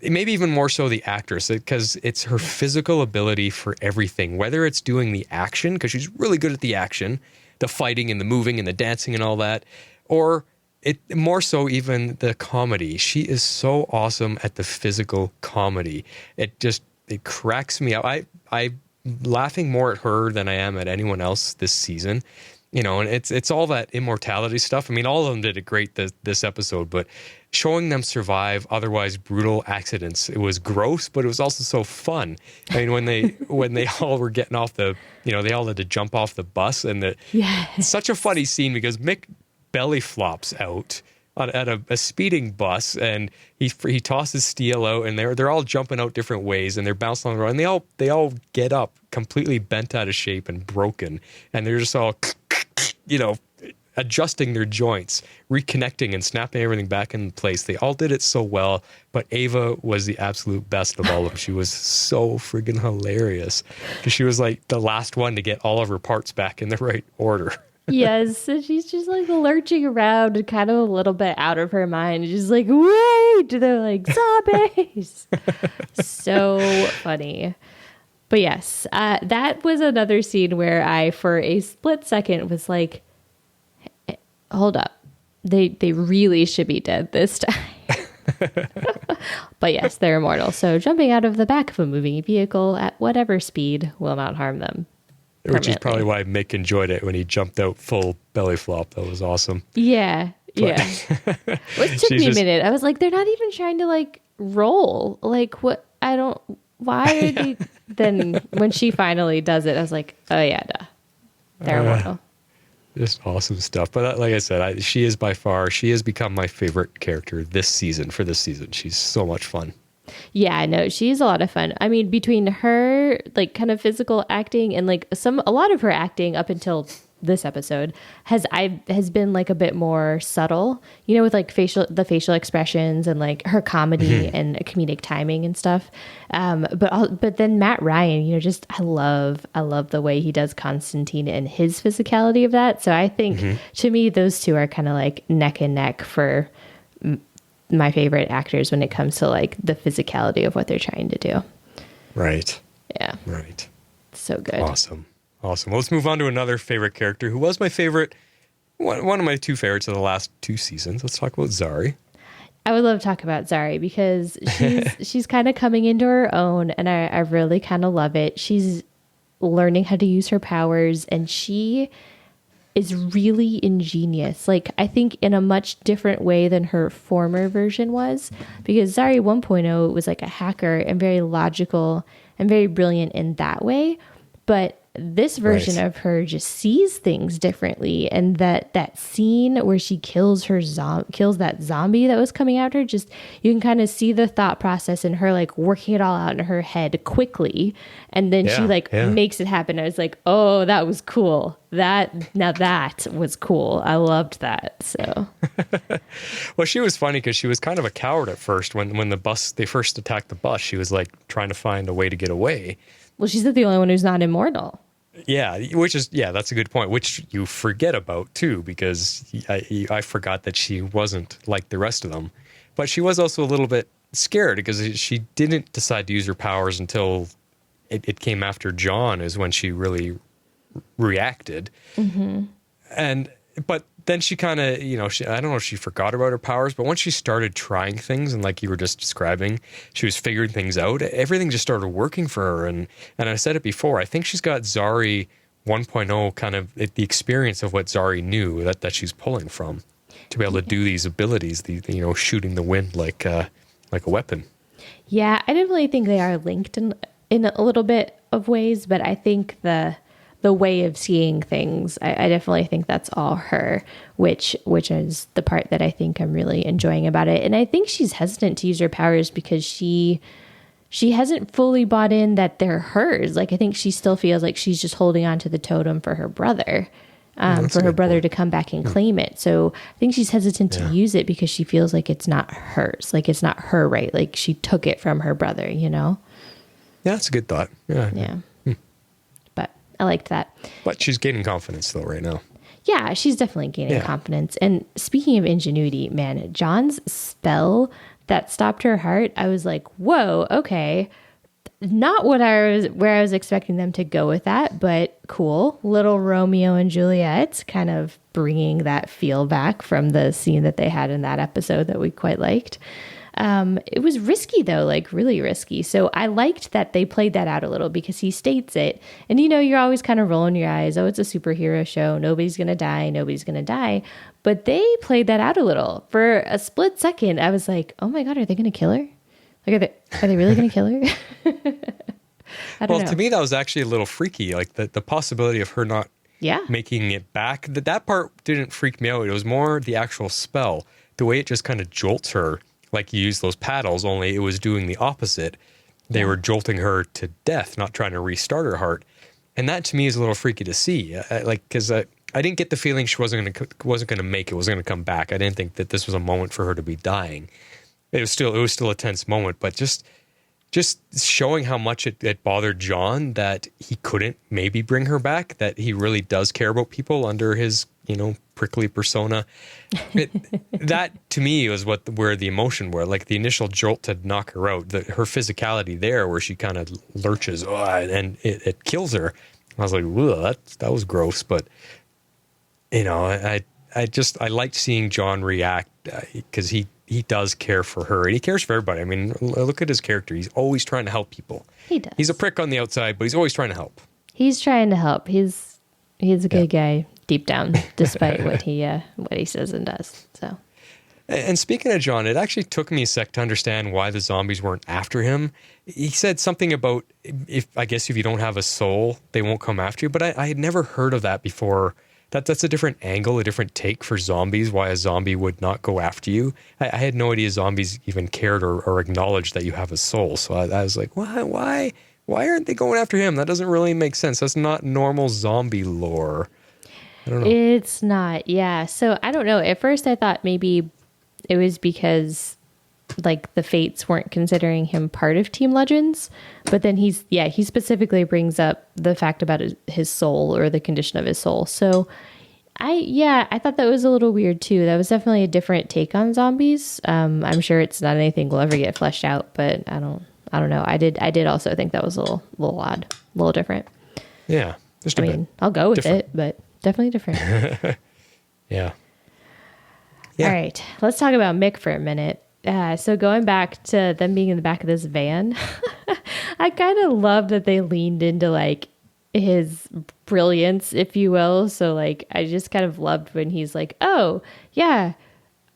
Maybe even more so the actress, because it's her physical ability for everything, whether it's doing the action, because she's really good at the action, the fighting and the moving and the dancing and all that, or more so even the comedy. She is so awesome at the physical comedy. It cracks me up. I'm laughing more at her than I am at anyone else this season. And it's all that immortality stuff. I mean, all of them did it great this episode, but showing them survive otherwise brutal accidents, it was gross, but it was also so fun. I mean, when they all were getting off they all had to jump off the bus, and it's such a funny scene because Mick belly flops out at a speeding bus, and he tosses steel out, and they're all jumping out different ways, and they're bouncing on the road, and they all get up completely bent out of shape and broken, and they're just all adjusting their joints, reconnecting and snapping everything back in place. They all did it so well, but Ava was the absolute best of all of them. She was so friggin' hilarious because she was like the last one to get all of her parts back in the right order. Yes, and she's just like lurching around and kind of a little bit out of her mind. Just like, wait, they're like zombies. So funny. But yes, that was another scene where I, for a split second, was like, hold up. They really should be dead this time. But yes, they're immortal. So jumping out of the back of a moving vehicle at whatever speed will not harm them. Which is probably why Mick enjoyed it when he jumped out full belly flop. That was awesome. Yeah. Yeah. It took me a minute. I was like, they're not even trying to like roll. Like what? Why are they? Then when she finally does it, I was like, oh yeah, duh. They're immortal. Just awesome stuff. But like I said, she has become my favorite character for this season. She's so much fun. Yeah, no, she's a lot of fun. I mean, between her like kind of physical acting and like a lot of her acting up until this episode has been like a bit more subtle, with like the facial expressions and like her comedy and comedic timing and stuff. But then Matt Ryan, just I love the way he does Constantine and his physicality of that. So I think to me those two are kind of like neck and neck for my favorite actors when it comes to like the physicality of what they're trying to do. Right. Yeah. Right. So good. Awesome. Well, let's move on to another favorite character who was my favorite, one of my two favorites of the last two seasons. Let's talk about Zari. I would love to talk about Zari because she's kind of coming into her own, and I really kind of love it. She's learning how to use her powers, and she is really ingenious. Like, I think in a much different way than her former version was, because Zari 1.0 was like a hacker and very logical and very brilliant in that way. But this version of her just sees things differently, and that scene where she kills that zombie that was coming after her, just you can kind of see the thought process in her like working it all out in her head quickly, and then she makes it happen. I was like, oh, that was cool. That was cool. I loved that. So well, she was funny because she was kind of a coward at first when they first attacked the bus. She was like trying to find a way to get away. Well, she's the only one who's not immortal. Yeah, that's a good point, which you forget about too, because I forgot that she wasn't like the rest of them. But she was also a little bit scared because she didn't decide to use her powers until it came after John is when she really reacted. But then she kind of, I don't know if she forgot about her powers, but once she started trying things, and like you were just describing, she was figuring things out, everything just started working for her. And I said it before, I think she's got Zari 1.0 kind of the experience of what Zari knew that she's pulling from to be able to do these abilities, shooting the wind like a weapon. Yeah, I definitely think they are linked in a little bit of ways, but I think the way of seeing things, I definitely think that's all her, which is the part that I think I'm really enjoying about it. And I think she's hesitant to use her powers because she hasn't fully bought in that they're hers. Like, I think she still feels like she's just holding on to the totem for her brother, for her brother to come back and claim it. So I think she's hesitant to use it because she feels like it's not hers. Like, it's not her right. Like, she took it from her brother, Yeah, that's a good thought. Yeah. I liked that. But she's gaining confidence though right now. Yeah, she's definitely gaining confidence. And speaking of ingenuity, man, John's spell that stopped her heart, I was like, whoa, okay. Not where I was expecting them to go with that, but cool. Little Romeo and Juliet, kind of bringing that feel back from the scene that they had in that episode that we quite liked. It was risky though, like really risky. So I liked that they played that out a little because he states it. And you're always kind of rolling your eyes. Oh, it's a superhero show. Nobody's going to die. But they played that out a little. For a split second, I was like, oh my God, are they going to kill her? Like, are they really going to kill her? I don't know. To me, that was actually a little freaky. Like the possibility of her not Yeah. making it back. That part didn't freak me out. It was more the actual spell, the way it just kind of jolts her, like you use those paddles, only it was doing the opposite. They were jolting her to death, not trying to restart her heart. And that to me is a little freaky to see. Because I didn't get the feeling she wasn't going to make it, wasn't going to come back. I didn't think that this was a moment for her to be dying. It was still a tense moment, but just showing how much it bothered John that he couldn't maybe bring her back, that he really does care about people under his, prickly persona. That to me was where the emotion were, like the initial jolt to knock her out, her physicality there, where she kind of lurches and it kills her. I was like, "Whoa, that was gross," but I liked seeing John react because he does care for her and he cares for everybody. I mean, look at his character. He's always trying to help people. He does. He's a prick on the outside, but he's always trying to help. He's trying to help. He's a good guy deep down, despite what he says and does. So. And speaking of John, it actually took me a sec to understand why the zombies weren't after him. He said something about if you don't have a soul, they won't come after you. But I had never heard of that before. That's a different angle, a different take for zombies, why a zombie would not go after you. I had no idea zombies even cared or acknowledged that you have a soul. So I was like, why aren't they going after him? That doesn't really make sense. That's not normal zombie lore. I don't know. It's not, yeah. So I don't know. At first I thought maybe it was because like the Fates weren't considering him part of Team Legends, but then he specifically brings up the fact about his soul or the condition of his soul. So I thought that was a little weird too. That was definitely a different take on zombies. I'm sure it's not anything we'll ever get fleshed out, but I don't know. I did also think that was a little odd, a little different. Yeah. Just a bit. I'll go with different. it, but definitely different. Yeah. All right, let's talk about Mick for a minute. So going back to them being in the back of this van, I kind of love that they leaned into like his brilliance, if you will. So like, I just kind of loved when he's like, "Oh yeah,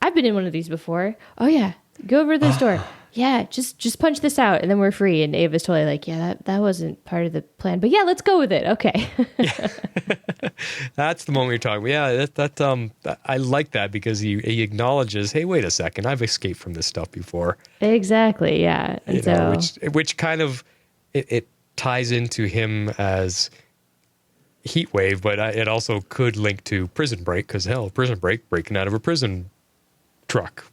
I've been in one of these before. Oh yeah, go over to this door. Yeah, just punch this out and then we're free." And Ava's totally like, "Yeah, that wasn't part of the plan, but yeah, let's go with it." Okay. That's the moment you're talking about. Yeah, I like that because he acknowledges, hey, wait a second, I've escaped from this stuff before. Exactly, yeah. And which kind of it ties into him as Heat Wave, but it also could link to Prison Break because Prison Break, breaking out of a prison truck,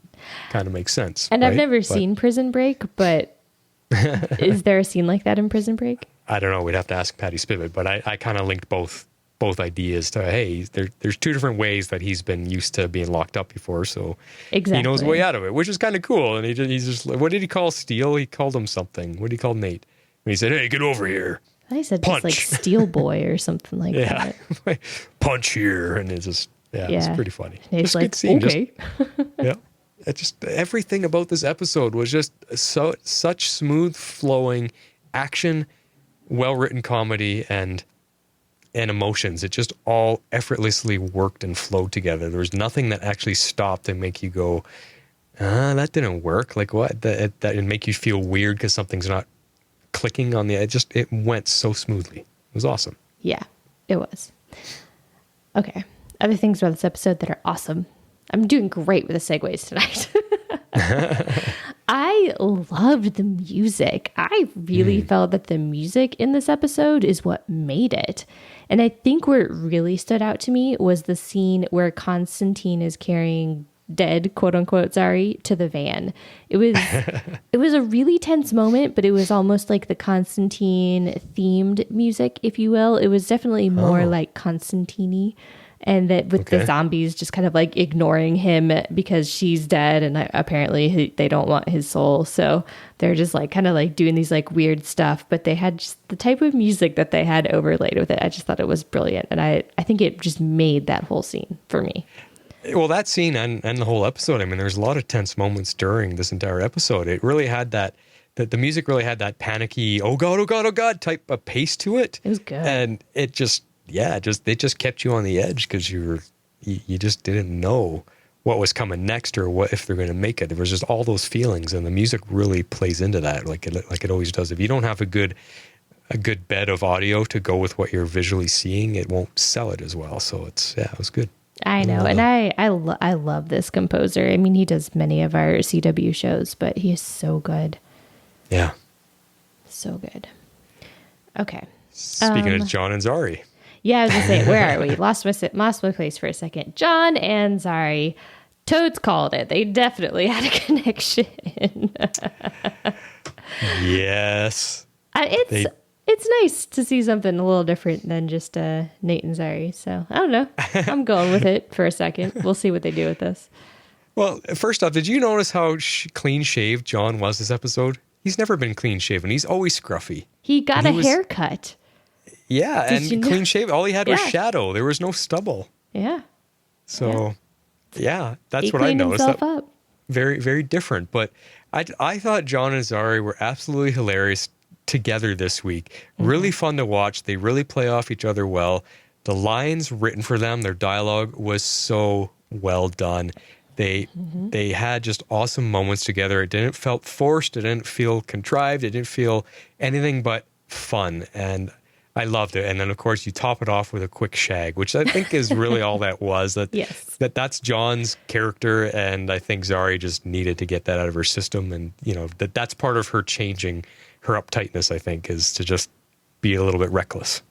kind of makes sense. And right? I've never seen Prison Break, but is there a scene like that in Prison Break? I don't know. We'd have to ask Patty Spivot, but I kind of linked both ideas to, hey, there's two different ways that he's been used to being locked up before, so exactly. He knows a way out of it, which is kind of cool. And he's just what did he call Steel? He called him something. What did he call Nate? And he said, "Hey, get over here." I thought he said just like Steel Boy or something like that. Punch here, and it's just it's pretty funny. And he's like, okay. Yeah. It just everything about this episode was just such smooth flowing action, well written comedy and emotions. It just all effortlessly worked and flowed together. There was nothing that actually stopped and make you go, that didn't work. Like what? That would make you feel weird because something's not clicking on the edge. It went so smoothly. It was awesome. Yeah, it was. Okay. Other things about this episode that are awesome. I'm doing great with the segues tonight. I loved the music. I really felt that the music in this episode is what made it. And I think where it really stood out to me was the scene where Constantine is carrying dead, quote unquote, to the van. It was a really tense moment, but it was almost like the Constantine themed music, if you will. It was definitely more like Constantine-y. And that with the zombies just kind of like ignoring him because she's dead and apparently they don't want his soul. So they're just like kind of like doing these like weird stuff, but they had just the type of music that they had overlaid with it. I just thought it was brilliant. And I think it just made that whole scene for me. Well, that scene and the whole episode, I mean, there's a lot of tense moments during this entire episode. It really had that the music really had that panicky, oh God type of pace to it. It was good. And it just, it just kept you on the edge because you just didn't know what was coming next or what if they're going to make it. There was just all those feelings, and the music really plays into that, like it always does. If you don't have a good a good bed of audio to go with what you're visually seeing, it won't sell it as well. So it was good. I know. And I love this composer. I mean, he does many of our CW shows, but he is so good. Yeah. So good. Okay. Speaking of John and Zari. Yeah, I was going to say, where are we? Lost my place for a second. John and Zari. Toads called it. They definitely had a connection. Yes. It's nice to see something a little different than just Nate and Zari. So I don't know. I'm going with it for a second. We'll see what they do with this. Well, first off, did you notice how clean shaved John was this episode? He's never been clean shaven. He's always scruffy. He got a haircut. Yeah, and clean shaven. All he had was Yeah. shadow. There was no stubble. Yeah. So, yeah, that's He what I cleaned noticed. himself up. Very, very different. But I thought John and Zari were absolutely hilarious together this week. Really fun to watch. They really play off each other well. The lines written for them, their dialogue was so well done. They had just awesome moments together. It didn't feel forced. It didn't feel contrived. It didn't feel anything but fun. And I loved it. And then, of course, you top it off with a quick shag, which I think is really all that was. Yes. That's John's character. And I think Zari just needed to get that out of her system. And, that's part of her changing her uptightness, I think, is to just be a little bit reckless.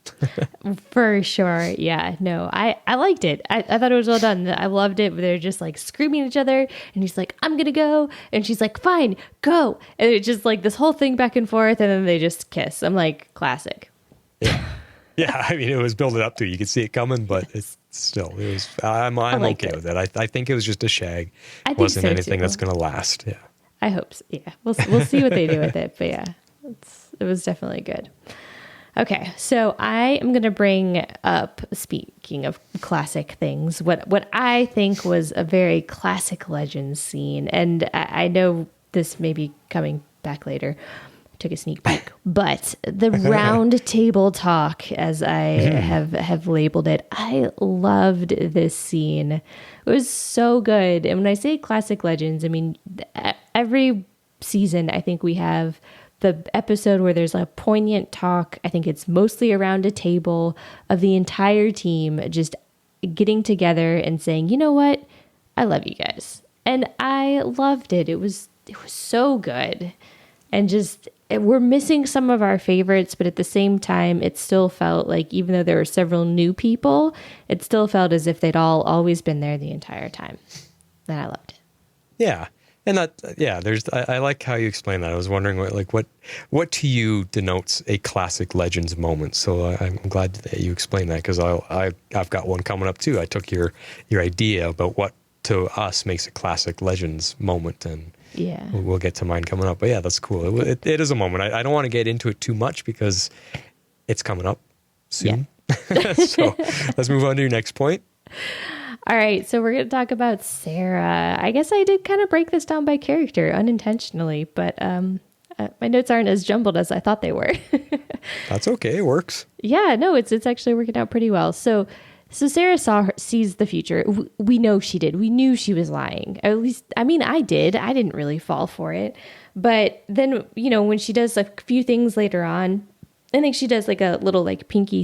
For sure. Yeah. No, I liked it. I thought it was well done. I loved it. They're just like screaming at each other. And he's like, I'm going to go. And she's like, fine, go. And it's just like this whole thing back and forth. And then they just kiss. I'm like, classic. Yeah. I mean, it was building up to it. You could see it coming, but it's still, I'm okay with it. I think it was just a shag. I think wasn't so, anything too. that's going to last. Yeah. I hope so. Yeah. We'll see what they do with it. But yeah, it was definitely good. Okay, so I am going to bring up, speaking of classic things, what I think was a very classic Legends scene. And I know this may be coming back later. Took a sneak peek. But the round table talk, as I have labeled it, I loved this scene. It was so good. And when I say classic Legends, I mean, every season I think we have the episode where there's a poignant talk. I think it's mostly around a table of the entire team just getting together and saying, you know what? I love you guys. And I loved it. It was so good. And just, we're missing some of our favorites, but at the same time, it still felt like, even though there were several new people, it still felt as if they'd all always been there the entire time. And I loved it. Yeah. And I like how you explain that. I was wondering what to you denotes a classic Legends moment. So I'm glad that you explained that, because I've got one coming up too. I took your idea about what to us makes a classic Legends moment, and yeah, we'll get to mine coming up. But yeah, that's cool. It is a moment. I don't want to get into it too much because it's coming up soon. Yeah. So let's move on to your next point. All right, so we're going to talk about Sarah. I guess I did kind of break this down by character unintentionally, but my notes aren't as jumbled as I thought they were. That's okay. It works. Yeah, no, it's actually working out pretty well. So Sarah sees the future. We know she did. We knew she was lying. At least, I mean, I did. I didn't really fall for it. But then, when she does a few things later on, I think she does like a little like pinky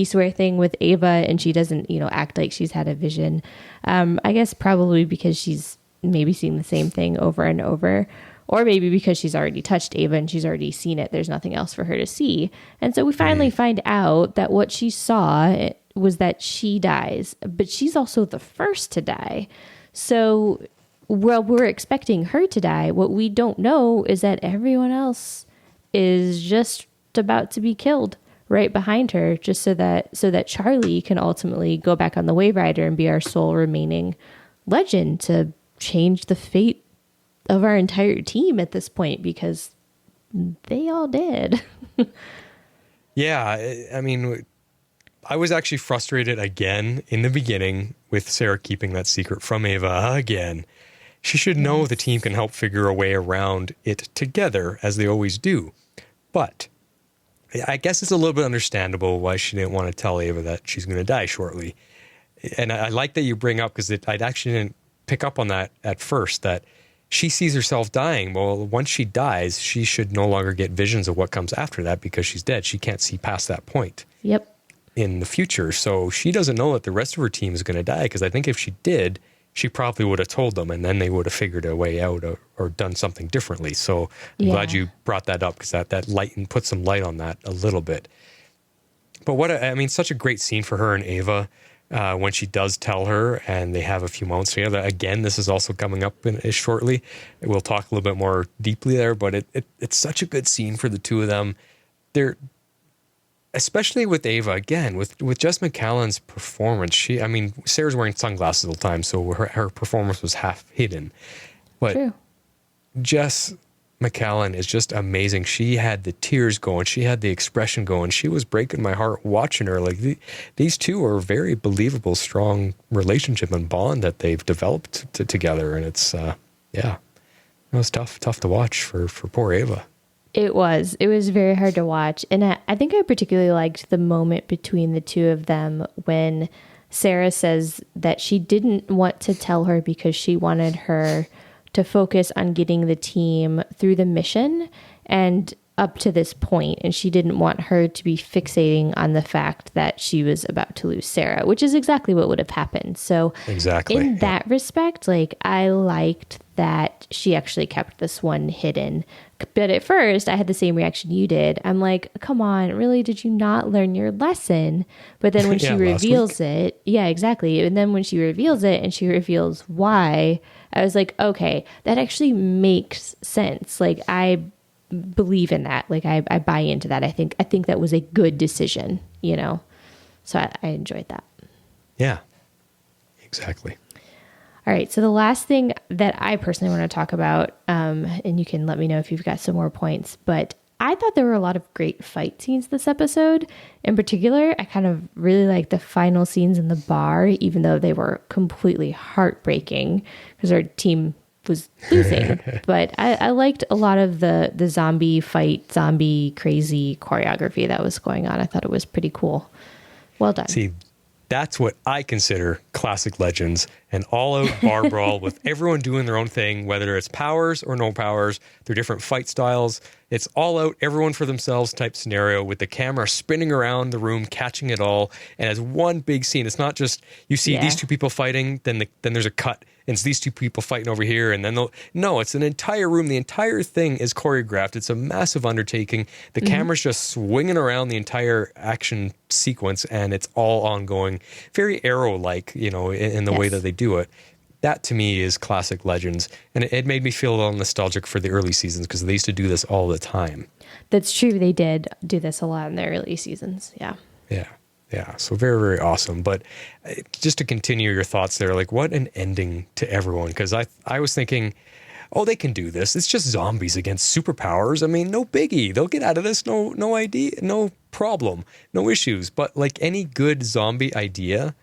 swear thing with Ava, and she doesn't, act like she's had a vision. I guess probably because she's maybe seen the same thing over and over, or maybe because she's already touched Ava and she's already seen it. There's nothing else for her to see. And so we finally find out that what she saw was that she dies, but she's also the first to die. So we're expecting her to die. What we don't know is that everyone else is just about to be killed right behind her, just so that Charlie can ultimately go back on the Wave Rider and be our sole remaining legend to change the fate of our entire team at this point, because they all did. Yeah, I mean, I was actually frustrated again in the beginning with Sarah keeping that secret from Ava again. She should know the team can help figure a way around it together, as they always do. But I guess it's a little bit understandable why she didn't want to tell Ava that she's going to die shortly. And I like that you bring up, because I actually didn't pick up on that at first, that she sees herself dying. Well, once she dies, she should no longer get visions of what comes after that because she's dead. She can't see past that point. Yep. In the future. So she doesn't know that the rest of her team is going to die, because I think if she did, she probably would have told them, and then they would have figured a way out, or done something differently. So I'm glad you brought that up, because that light and put some light on that a little bit. But such a great scene for her and Ava when she does tell her, and they have a few moments together. Again, this is also coming up shortly. We'll talk a little bit more deeply there, but it's such a good scene for the two of them. They're, especially with Ava, again, with Jess McCallan's performance. Sarah's wearing sunglasses all the time, so her performance was half hidden. But True. Jess McCallan is just amazing. She had the tears going. She had the expression going. She was breaking my heart watching her. Like, these two are a very believable, strong relationship and bond that they've developed together. And it's, it was tough to watch for poor Ava. It was very hard to watch. And I think I particularly liked the moment between the two of them when Sarah says that she didn't want to tell her because she wanted her to focus on getting the team through the mission and up to this point, and she didn't want her to be fixating on the fact that she was about to lose Sarah, which is exactly what would have happened. So exactly in that respect, like, I liked that she actually kept this one hidden. But at first I had the same reaction you did. I'm like, come on, really? Did you not learn your lesson? But then when she reveals it, yeah, exactly. And then when she reveals it and she reveals why, I was like, okay, that actually makes sense. Like, I believe in that. Like, I buy into that. I think that was a good decision, so I enjoyed that. Yeah, exactly. All right. So the last thing that I personally want to talk about, and you can let me know if you've got some more points, but I thought there were a lot of great fight scenes this episode. In particular, I kind of really liked the final scenes in the bar, even though they were completely heartbreaking because our team was losing. But I liked a lot of the zombie crazy choreography that was going on. I thought it was pretty cool. Well done. See, that's what I consider classic Legends, an all-out bar brawl with everyone doing their own thing, whether it's powers or no powers. They're different fight styles. It's all out, everyone for themselves type scenario with the camera spinning around the room, catching it all. And as one big scene, it's not just you see these two people fighting, then there's a cut. And it's these two people fighting over here. And then no, it's an entire room. The entire thing is choreographed. It's a massive undertaking. The camera's just swinging around the entire action sequence, and it's all ongoing. Very Arrow-like, in the way that they do it. That, to me, is classic Legends. And it made me feel a little nostalgic for the early seasons because they used to do this all the time. That's true. They did do this a lot in the early seasons. Yeah. Yeah. Yeah. So very, very awesome. But just to continue your thoughts there, like, what an ending to everyone. Because I was thinking, oh, they can do this. It's just zombies against superpowers. I mean, no biggie. They'll get out of this. No idea. No problem. No issues. But like any good zombie idea,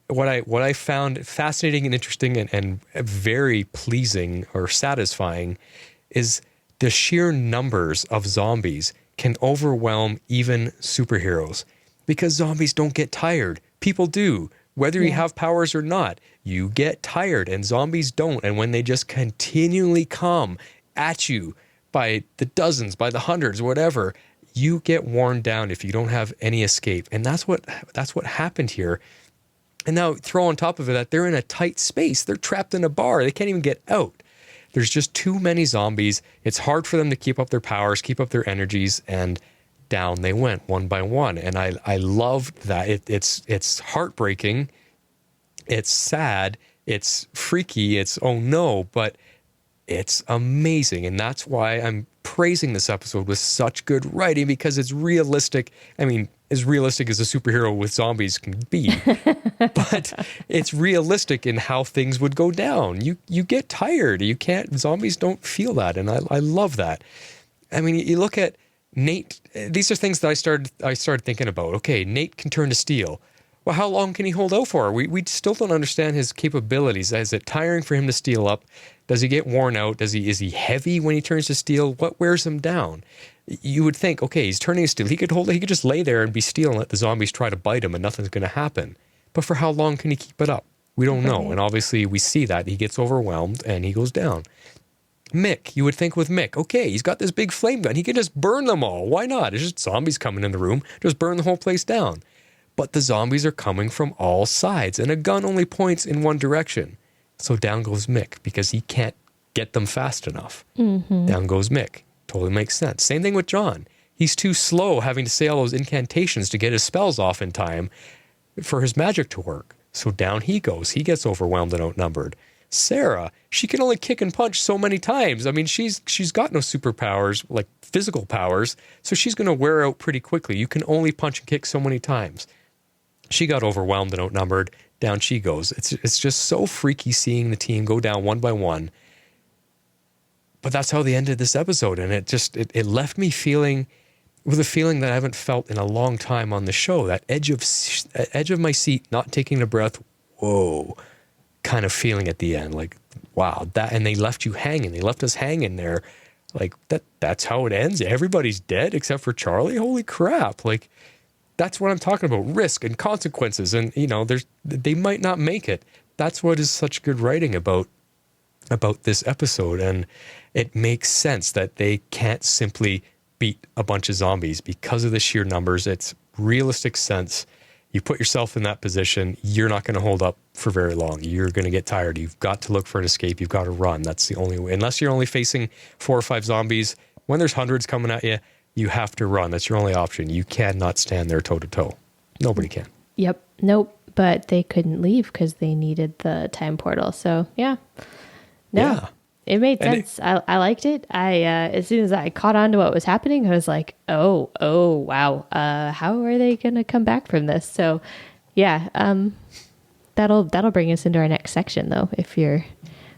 what I found fascinating and interesting and very pleasing or satisfying is the sheer numbers of zombies can overwhelm even superheroes, because zombies don't get tired. People do. Whether you have powers or not, you get tired, and zombies don't. And when they just continually come at you by the dozens, by the hundreds, whatever, you get worn down if you don't have any escape. And that's what happened here. And now throw on top of it that they're in a tight space. They're trapped in a bar. They can't even get out. There's just too many zombies. It's hard for them to keep up their powers, keep up their energies, and down they went one by one. And I loved that. It's heartbreaking. It's sad. It's freaky. It's oh no, but it's amazing. And that's why I'm praising this episode with such good writing, because it's realistic. I mean, as realistic as a superhero with zombies can be, but it's realistic in how things would go down. You get tired. Zombies don't feel that. And I love that. I mean, you look at Nate, these are things that I started thinking about. Okay, Nate can turn to steel. Well, how long can he hold out for? We still don't understand his capabilities. Is it tiring for him to steel up? Does he get worn out? Is he heavy when he turns to steel? What wears him down? You would think, okay, he's turning to steel. He could just lay there and be steel and let the zombies try to bite him and nothing's going to happen. But for how long can he keep it up? We don't know. Right. And obviously we see that he gets overwhelmed and he goes down. Mick, you would think with Mick, okay, he's got this big flame gun. He can just burn them all. Why not? It's just zombies coming in the room. Just burn the whole place down. But the zombies are coming from all sides and a gun only points in one direction. So down goes Mick because he can't get them fast enough. Down goes Mick. Totally makes sense. Same thing with John. He's too slow having to say all those incantations to get his spells off in time for his magic to work. So down he goes. He gets overwhelmed and outnumbered. Sarah, she can only kick and punch so many times. I mean, she's got no superpowers, like physical powers, so she's going to wear out pretty quickly. You can only punch and kick so many times. She got overwhelmed and outnumbered. Down she goes. It's just so freaky seeing the team go down one by one. But that's how they ended this episode, and it left me feeling with a feeling that I haven't felt in a long time on the show. That edge of my seat, not taking a breath. Whoa. Kind of feeling at the end, like, wow, that, and they left you hanging. They left us hanging there, like that's how it ends. Everybody's dead except for Charlie. Holy crap! Like, that's what I'm talking about: risk and consequences, and they might not make it. That's what is such good writing about this episode, and it makes sense that they can't simply beat a bunch of zombies because of the sheer numbers. It's realistic sense. You put yourself in that position, you're not going to hold up for very long. You're going to get tired. You've got to look for an escape. You've got to run. That's the only way. Unless you're only facing 4 or 5 zombies, when there's hundreds coming at you, you have to run. That's your only option. You cannot stand there toe to toe. Nobody can. Yep. Nope. But they couldn't leave because they needed the time portal. So, yeah. No. Yeah. It made sense. I liked it. As soon as I caught on to what was happening, I was like, oh, wow. How are they going to come back from this? So, yeah, that'll bring us into our next section, though,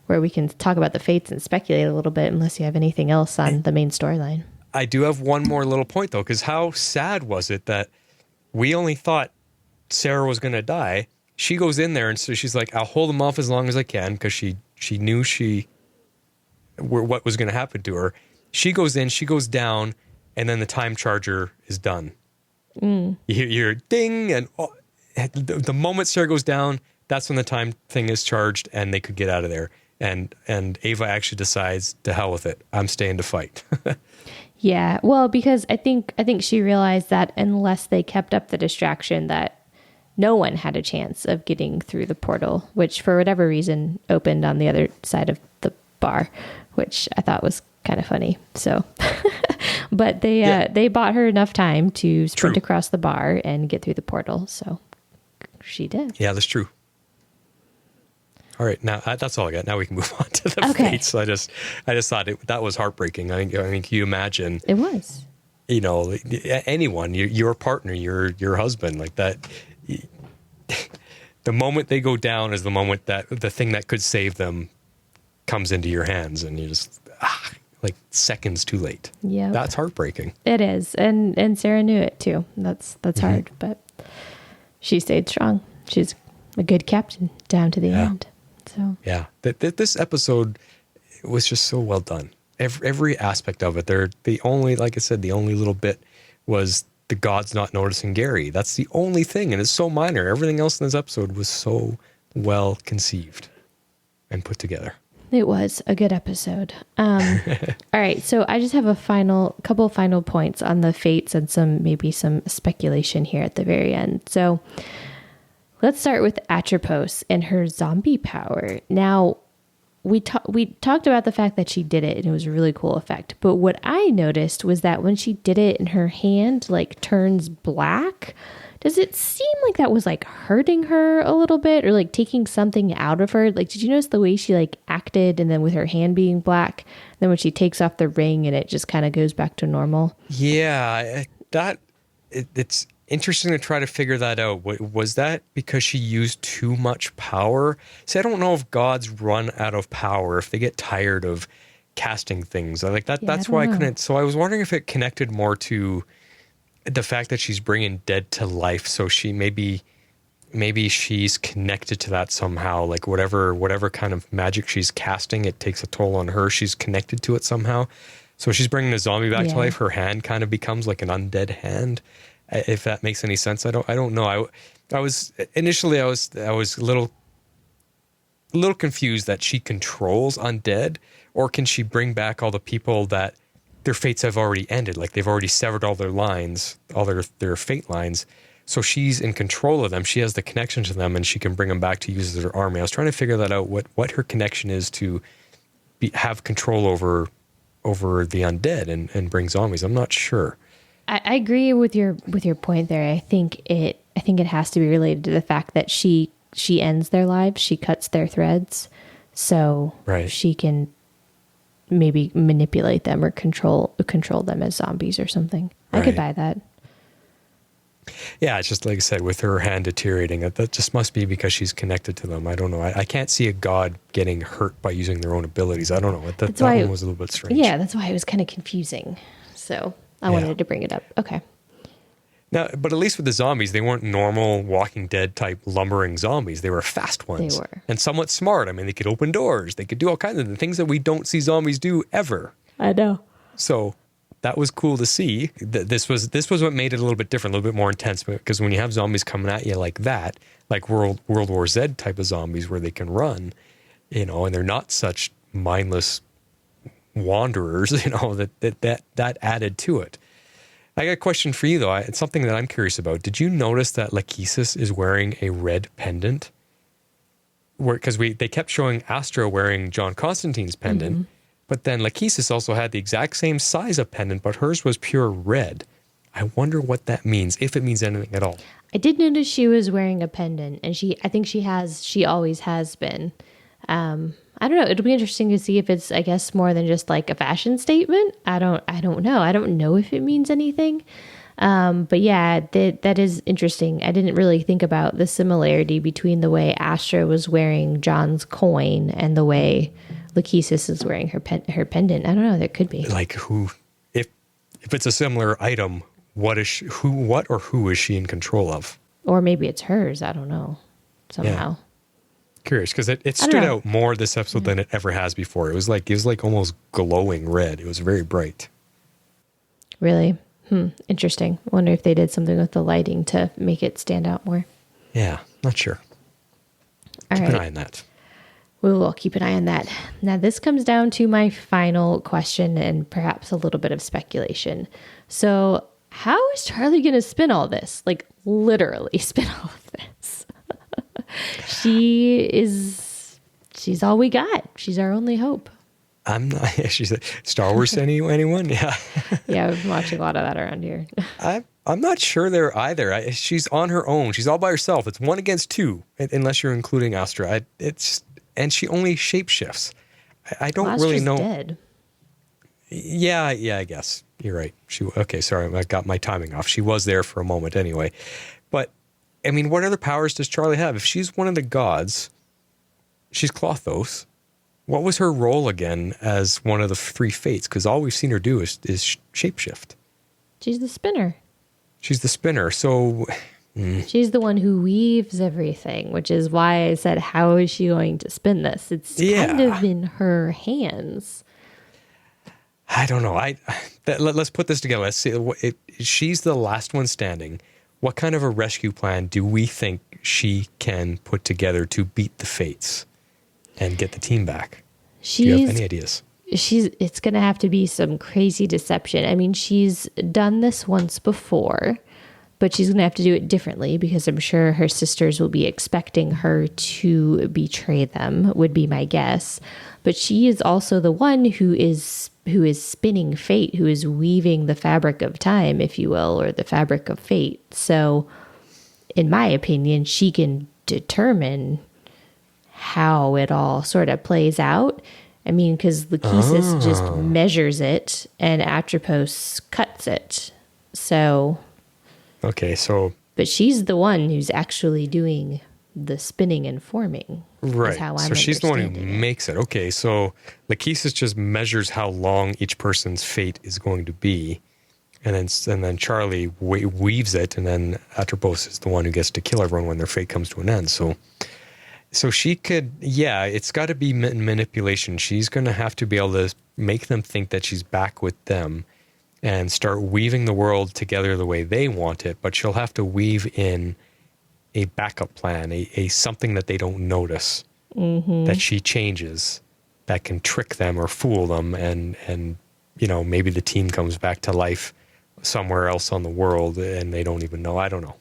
where we can talk about the fates and speculate a little bit, unless you have anything else on the main storyline. I do have one more little point, though, because how sad was it that we only thought Sarah was going to die? She goes in there, and so she's like, I'll hold them off as long as I can, because she knew what was going to happen to her. She goes in, she goes down, and then the time charger is done. You hear ding, and the moment Sarah goes down, that's when the time thing is charged, and they could get out of there. And Ava actually decides, to hell with it, I'm staying to fight. Yeah, well, because I think she realized that unless they kept up the distraction, that no one had a chance of getting through the portal, which for whatever reason opened on the other side of the bar, which I thought was kind of funny. So, but they bought her enough time to sprint across the bar and get through the portal. So she did. Yeah, that's true. All right, now that's all I got. Now we can move on to the fates. I just thought that was heartbreaking. I mean, can you imagine? It was. Anyone, your partner, your husband, like that. The moment they go down is the moment that the thing that could save them comes into your hands, and you just like seconds too late. Yeah, that's heartbreaking. It is, and Sarah knew it too. That's hard, but she stayed strong. She's a good captain down to the end. So yeah, this episode was just so well done. Every aspect of it. The only little bit was the gods not noticing Gary. That's the only thing, and it's so minor. Everything else in this episode was so well conceived and put together. It was a good episode. All right, so I just have a couple of final points on the fates and maybe some speculation here at the very end. So let's start with Atropos and her zombie power. Now, we talked about the fact that she did it and it was a really cool effect. But what I noticed was that when she did it and her hand like turns black, does it seem like that was like hurting her a little bit or like taking something out of her? Like, did you notice the way she like acted and then with her hand being black, then when she takes off the ring and it just kind of goes back to normal? Yeah, it's interesting to try to figure that out. Was that because she used too much power? See, I don't know if gods run out of power, if they get tired of casting things. Like that. That's why I couldn't. So I was wondering if it connected more to the fact that she's bringing dead to life. So she maybe she's connected to that somehow. Like whatever kind of magic she's casting, it takes a toll on her. She's connected to it somehow. So she's bringing the zombie back to life. Her hand kind of becomes like an undead hand. If that makes any sense. I don't know. I was initially I was a little a little confused that she controls undead, or can she bring back all the people that their fates have already ended? Like they've already severed all their lines, all their fate lines. So she's in control of them. She has the connection to them, and she can bring them back to use as her army. I was trying to figure that out, what her connection is to have control over the undead and bring zombies. I'm not sure. I agree with your point there. I think it has to be related to the fact that she ends their lives. She cuts their threads, so she can maybe manipulate them or control them as zombies or something. I could buy that. Yeah, it's just like I said, with her hand deteriorating, that just must be because she's connected to them. I don't know. I can't see a god getting hurt by using their own abilities. I don't know. That one was a little bit strange. Yeah, that's why it was kind of confusing. So I wanted to bring it up. Okay. Now, but at least with the zombies, they weren't normal Walking Dead type lumbering zombies. They were fast ones. They were. And somewhat smart. I mean, they could open doors. They could do all kinds of things that we don't see zombies do ever. I know. So that was cool to see. This was what made it a little bit different, a little bit more intense. Because when you have zombies coming at you like that, like World War Z type of zombies where they can run, and they're not such mindless wanderers, that added to it. I got a question for you, though. It's something that I'm curious about. Did you notice that Lachesis is wearing a red pendant? Because they kept showing Astra wearing John Constantine's pendant, but then Lachesis also had the exact same size of pendant, but hers was pure red. I wonder what that means, if it means anything at all. I did notice she was wearing a pendant, and I think she always has been. I don't know. It'll be interesting to see if it's, I guess, more than just like a fashion statement. I don't know. I don't know if it means anything. But yeah, that is interesting. I didn't really think about the similarity between the way Astra was wearing John's coin and the way Lachesis is wearing her pendant. I don't know. There could be. Like who, if it's a similar item, what is who is she in control of? Or maybe it's hers. I don't know. Somehow. Yeah. Curious, because it stood out more this episode than it ever has before. It was like almost glowing red. It was very bright. Really? Interesting. I wonder if they did something with the lighting to make it stand out more. Yeah, not sure. Keep an eye on that. We will keep an eye on that. Now, this comes down to my final question and perhaps a little bit of speculation. So, how is Charlie going to spin all this? Like, literally spin all of this. She's all we got. She's our only hope. I'm not. She said, Star Wars anyone? Yeah. Yeah, I've been watching a lot of that around here. I'm not sure there either. She's on her own. She's all by herself. It's 1 against 2, unless you're including Astra. And she only shapeshifts. I don't really know. Dead. Yeah, I guess you're right. Okay, sorry, I got my timing off. She was there for a moment anyway. But I mean, what other powers does Charlie have? If she's one of the gods, she's Klothos. What was her role again as one of the 3 fates? Because all we've seen her do is shapeshift. She's the spinner. She's the spinner. So she's the one who weaves everything, which is why I said, how is she going to spin this? It's kind of in her hands. I don't know. Let's put this together. Let's see. She's the last one standing. What kind of a rescue plan do we think she can put together to beat the fates and get the team back? Do you have any ideas? It's going to have to be some crazy deception. I mean, she's done this once before, but she's going to have to do it differently because I'm sure her sisters will be expecting her to betray them, would be my guess. But she is also the one who is spinning fate, who is weaving the fabric of time, if you will, or the fabric of fate. So, in my opinion, she can determine how it all sort of plays out. I mean, because Lachesis just measures it and Atropos cuts it. So. Okay, so. But she's the one who's actually doing the spinning and forming. Right. So she's the one who makes it. Okay, so Lachesis just measures how long each person's fate is going to be. And then Charlie weaves it, and then Atropos is the one who gets to kill everyone when their fate comes to an end. So she could, it's got to be manipulation. She's going to have to be able to make them think that she's back with them and start weaving the world together the way they want it. But she'll have to weave in a backup plan, a something that they don't notice. that she changes, that can trick them or fool them, and you know, maybe the team comes back to life somewhere else on the world and they don't even know. I don't know.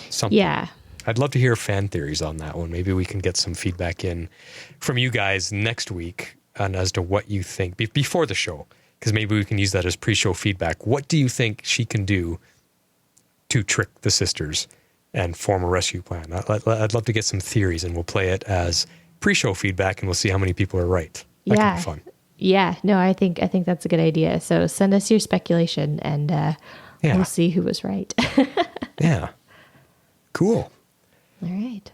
Something. Yeah. I'd love to hear fan theories on that one. Maybe we can get some feedback in from you guys next week on as to what you think before the show, because maybe we can use that as pre-show feedback. What do you think she can do to trick the sisters and form a rescue plan? I'd love to get some theories, and we'll play it as pre-show feedback, and we'll see how many people are right. That could be fun. Yeah. No, I think that's a good idea. So send us your speculation, and we'll see who was right. Yeah. Cool. All right.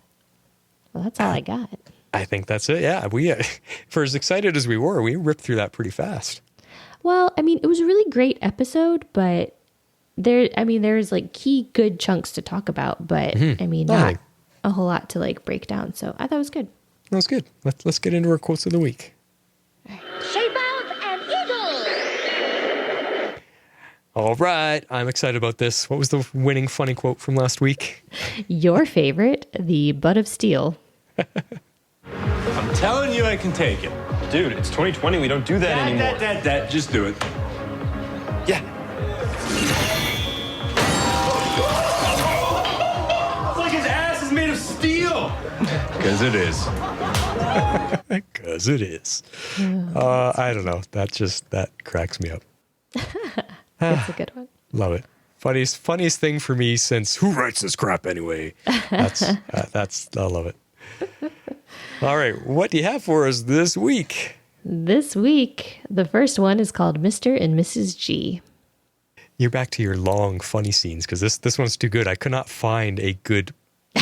Well, that's all I got. I think that's it. Yeah. We, for as excited as we were, we ripped through that pretty fast. Well, I mean, it was a really great episode, but there's like key good chunks to talk about, but I mean, not a whole lot to like break down. So I thought it was good. That was good. Let's get into our quotes of the week. Shape out an eagle. All right. I'm excited about this. What was the winning funny quote from last week? Your favorite, the butt of steel. I'm telling you I can take it. Dude, it's 2020. We don't do that anymore. Dad, just do it. Yeah. It's like his ass is made of steel. Because it is. Because it is. I don't know. That cracks me up. That's a good one. Love it. Funniest thing for me since who writes this crap anyway? That's I love it. All right, what do you have for us this week? This week, the first one is called Mr. and Mrs. G. You're back to your long funny scenes because this one's too good. I could not find a good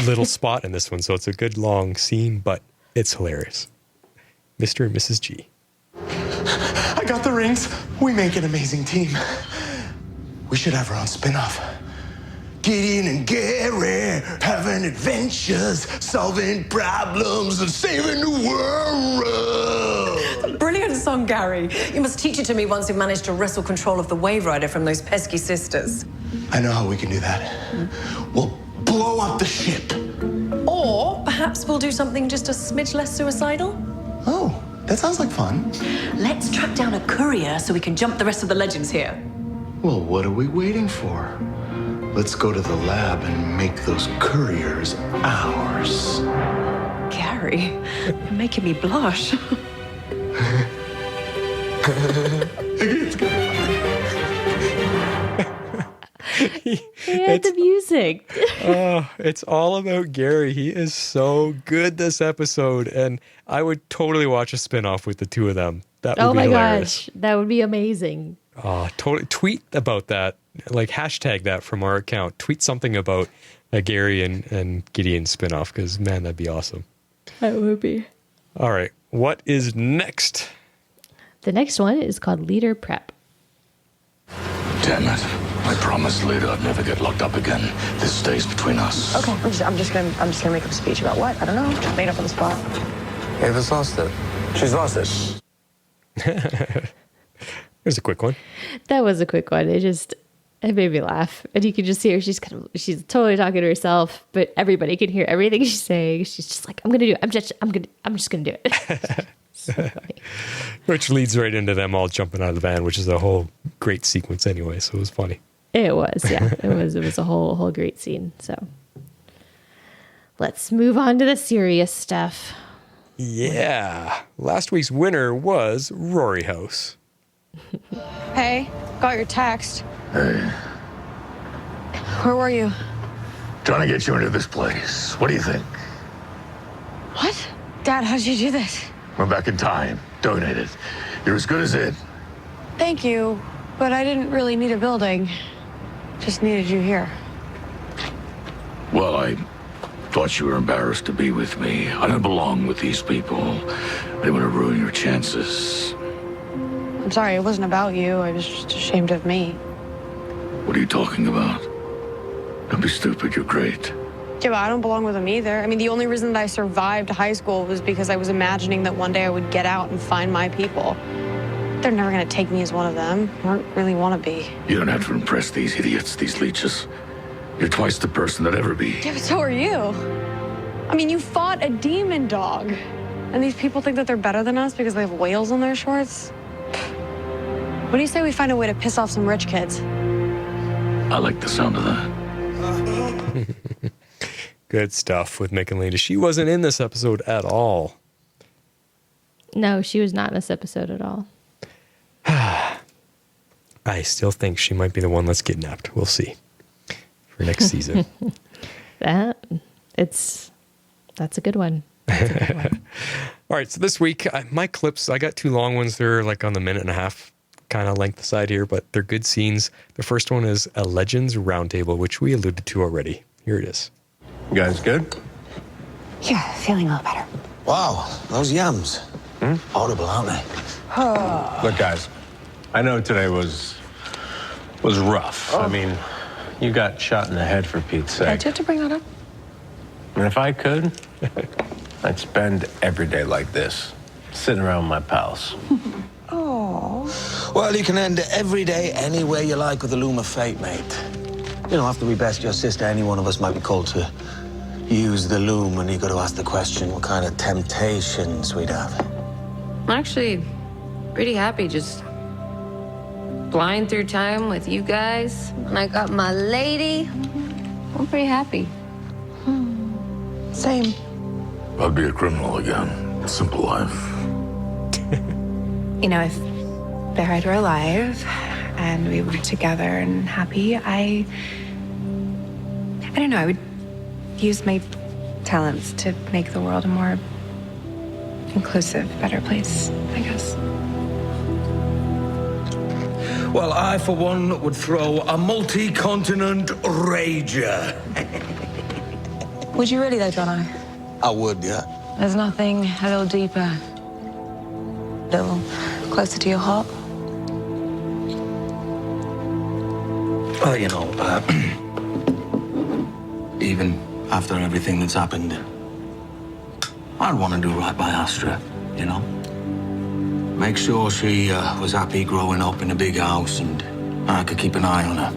little spot in this one, so it's a good long scene, but it's hilarious. Mr. and Mrs. G. I got the rings. We make an amazing team. We should have our own spin-off. Gideon and Gary having adventures, solving problems, and saving the world. Brilliant song, Gary. You must teach it to me once you've managed to wrestle control of the Wave Rider from those pesky sisters. I know how we can do that. We'll blow up the ship. Or perhaps we'll do something just a smidge less suicidal. Oh, that sounds like fun. Let's track down a courier so we can jump the rest of the legends here. Well, what are we waiting for? Let's go to the lab and make those couriers ours. Gary, you're making me blush. Yeah, the music. It's all about Gary. He is so good this episode, and I would totally watch a spinoff with the two of them. That would be hilarious. Gosh, that would be amazing. Totally. Tweet about that. Like hashtag that from our account. Tweet something about a Gary and Gideon spinoff because man, that'd be awesome. That would be. All right, what is next? The next one is called Leader Prep. Damn it. I promised Lita I'd never get locked up again. This stays between us. Okay, I'm just gonna make up a speech about what? I don't know. Made up on the spot. Ava's lost it. She's lost it. Here's a quick one. That was a quick one. It made me laugh. And you can just hear she's totally talking to herself, but everybody can hear everything she's saying. She's just like, I'm gonna do it. I'm just gonna do it. So funny. Which leads right into them all jumping out of the van, which is a whole great sequence anyway, so it was funny. It was, yeah. It was a whole great scene. So let's move on to the serious stuff. Yeah. Last week's winner was Rory House. Hey, got your text. Hey, Where were you? trying to get you into this place. What do you think? What? Dad, how did you do this? Went back in time. Donated. You're as good as it. Thank you, but I didn't really need a building. Just needed you here. Well, I thought you were embarrassed to be with me. I don't belong with these people. They want to ruin your chances. I'm sorry, it wasn't about you. I was just ashamed of me. What are you talking about? Don't be stupid. You're great. Yeah, but I don't belong with them either. I mean, the only reason that I survived high school was because I was imagining that one day I would get out and find my people. They're never going to take me as one of them. I don't really want to be. You don't have to impress these idiots, these leeches. You're twice the person that ever be. Yeah, but so are you. I mean, you fought a demon dog. And these people think that they're better than us because they have whales on their shorts? What do you say we find a way to piss off some rich kids? I like the sound of that. Good stuff with Mick and Lita. She wasn't in this episode at all. No, she was not in this episode at all. I still think she might be the one that's kidnapped. We'll see for next season. That's a good one. All right, so this week, my clips, I got 2 long ones. They're like on the 1.5 kind of length side here, but they're good scenes. The first one is a Legends Roundtable, which we alluded to already. Here it is. You guys good? Yeah, feeling a little better. Wow, those yams. Audible, aren't they? Look, guys, I know today was rough. I mean, you got shot in the head for Pete's sake. Did you have to bring that up? And if I could, I'd spend every day like this, sitting around with my pals. Oh. Well, you can end every day anywhere you like with the loom of fate, mate. You know, after we best your sister, any one of us might be called to use the loom, and you got to ask the question what kind of temptations we'd have. I'm actually pretty happy just flying through time with you guys. And I got my lady. I'm pretty happy. Same. I'd be a criminal again. Simple life. You know, if Bear and I were alive and we were together and happy, I don't know, I would use my talents to make the world a more inclusive, better place, I guess. Well, I, for one, would throw a multi-continent rager. Would you really, though, Jono? I would, yeah. There's nothing a little deeper, a little closer to your heart? Well, you know, even after everything that's happened, I'd want to do right by Astra, you know? Make sure she was happy growing up in a big house and I could keep an eye on her.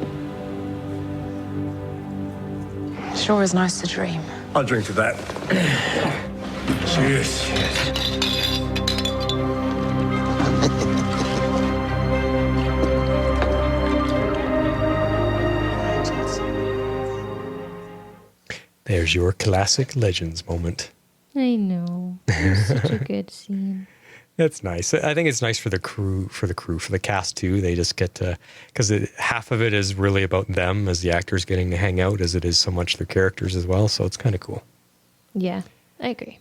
Sure is nice to dream. I'll drink to that. Cheers. There's your classic Legends moment. I know. It was such a good scene. That's nice. I think it's nice for the crew, for the cast too. They just get to, because half of it is really about them as the actors getting to hang out as it is so much their characters as well. So it's kind of cool. Yeah, I agree.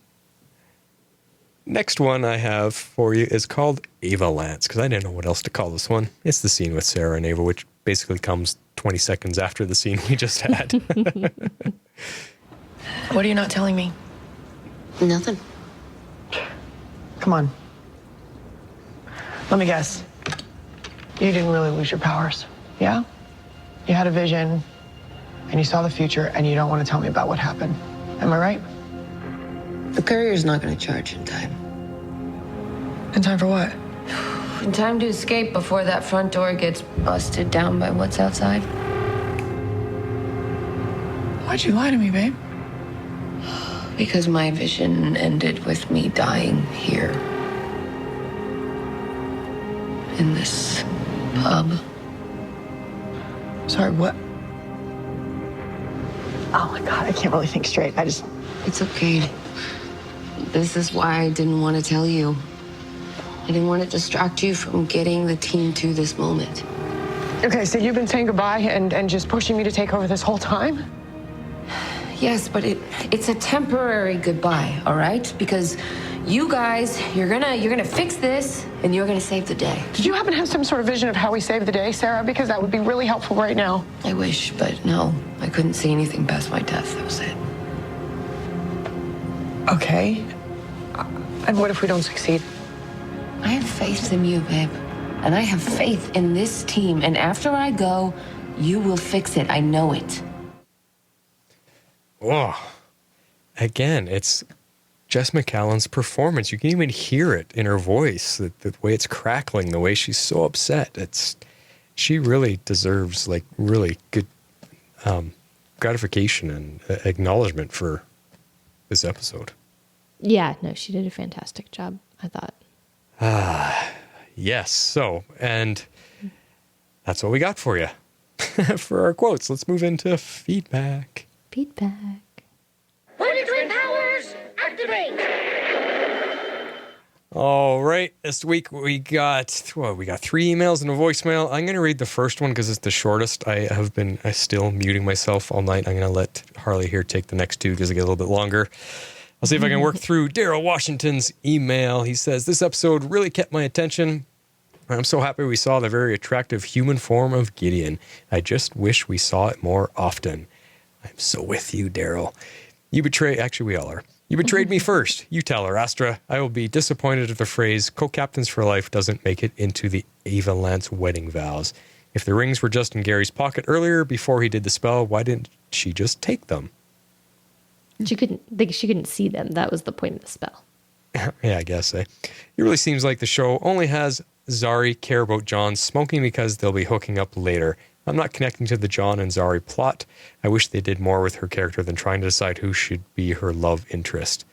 Next one I have for you is called Ava Lance, because I didn't know what else to call this one. It's the scene with Sarah and Ava, which basically comes 20 seconds after the scene we just had. What are you not telling me? Nothing. Come on. Let me guess. You didn't really lose your powers, yeah? You had a vision, and you saw the future, and you don't want to tell me about what happened. Am I right? The courier's not going to charge in time. In time for what? In time to escape before that front door gets busted down by what's outside. Why'd you lie to me, babe? Because my vision ended with me dying here. In this pub. Sorry, what? Oh my God, I can't really think straight. It's okay. This is why I didn't want to tell you. I didn't want to distract you from getting the team to this moment. Okay, so you've been saying goodbye and just pushing me to take over this whole time? Yes, but it's a temporary goodbye, all right? Because you guys, you're gonna fix this and you're gonna save the day. Did you happen to have some sort of vision of how we save the day, Sarah? Because that would be really helpful right now. I wish, but no. I couldn't see anything past my death. That was it. Okay. And what if we don't succeed? I have faith in you, babe. And I have faith in this team. And after I go, you will fix it. I know it. Whoa. Again, it's Jess McCallan's performance. You can even hear it in her voice, the way it's crackling, the way she's so upset. She really deserves like really good gratification and acknowledgement for this episode. Yeah, no, she did a fantastic job, I thought. Yes. So, and that's what we got for you for our quotes. Let's move into feedback. Feedback. Formidable powers activate. All right. This week we got 3 emails and a voicemail. I'm going to read the first one because it's the shortest. I still muting myself all night. I'm going to let Harley here take the next 2 because they get a little bit longer. I'll see if I can work through Daryl Washington's email. He says, this episode really kept my attention. I'm so happy we saw the very attractive human form of Gideon. I just wish we saw it more often. I'm so with you, Daryl. Actually, we all are. You betrayed me first. You tell her, Astra. I will be disappointed if the phrase co-captains for life doesn't make it into the Ava Lance wedding vows. If the rings were just in Gary's pocket earlier before he did the spell, why didn't she just take them? She couldn't see them. That was the point of the spell. Yeah, I guess. It really seems like the show only has Zari care about John smoking because they'll be hooking up later. I'm not connecting to the John and Zari plot. I wish they did more with her character than trying to decide who should be her love interest.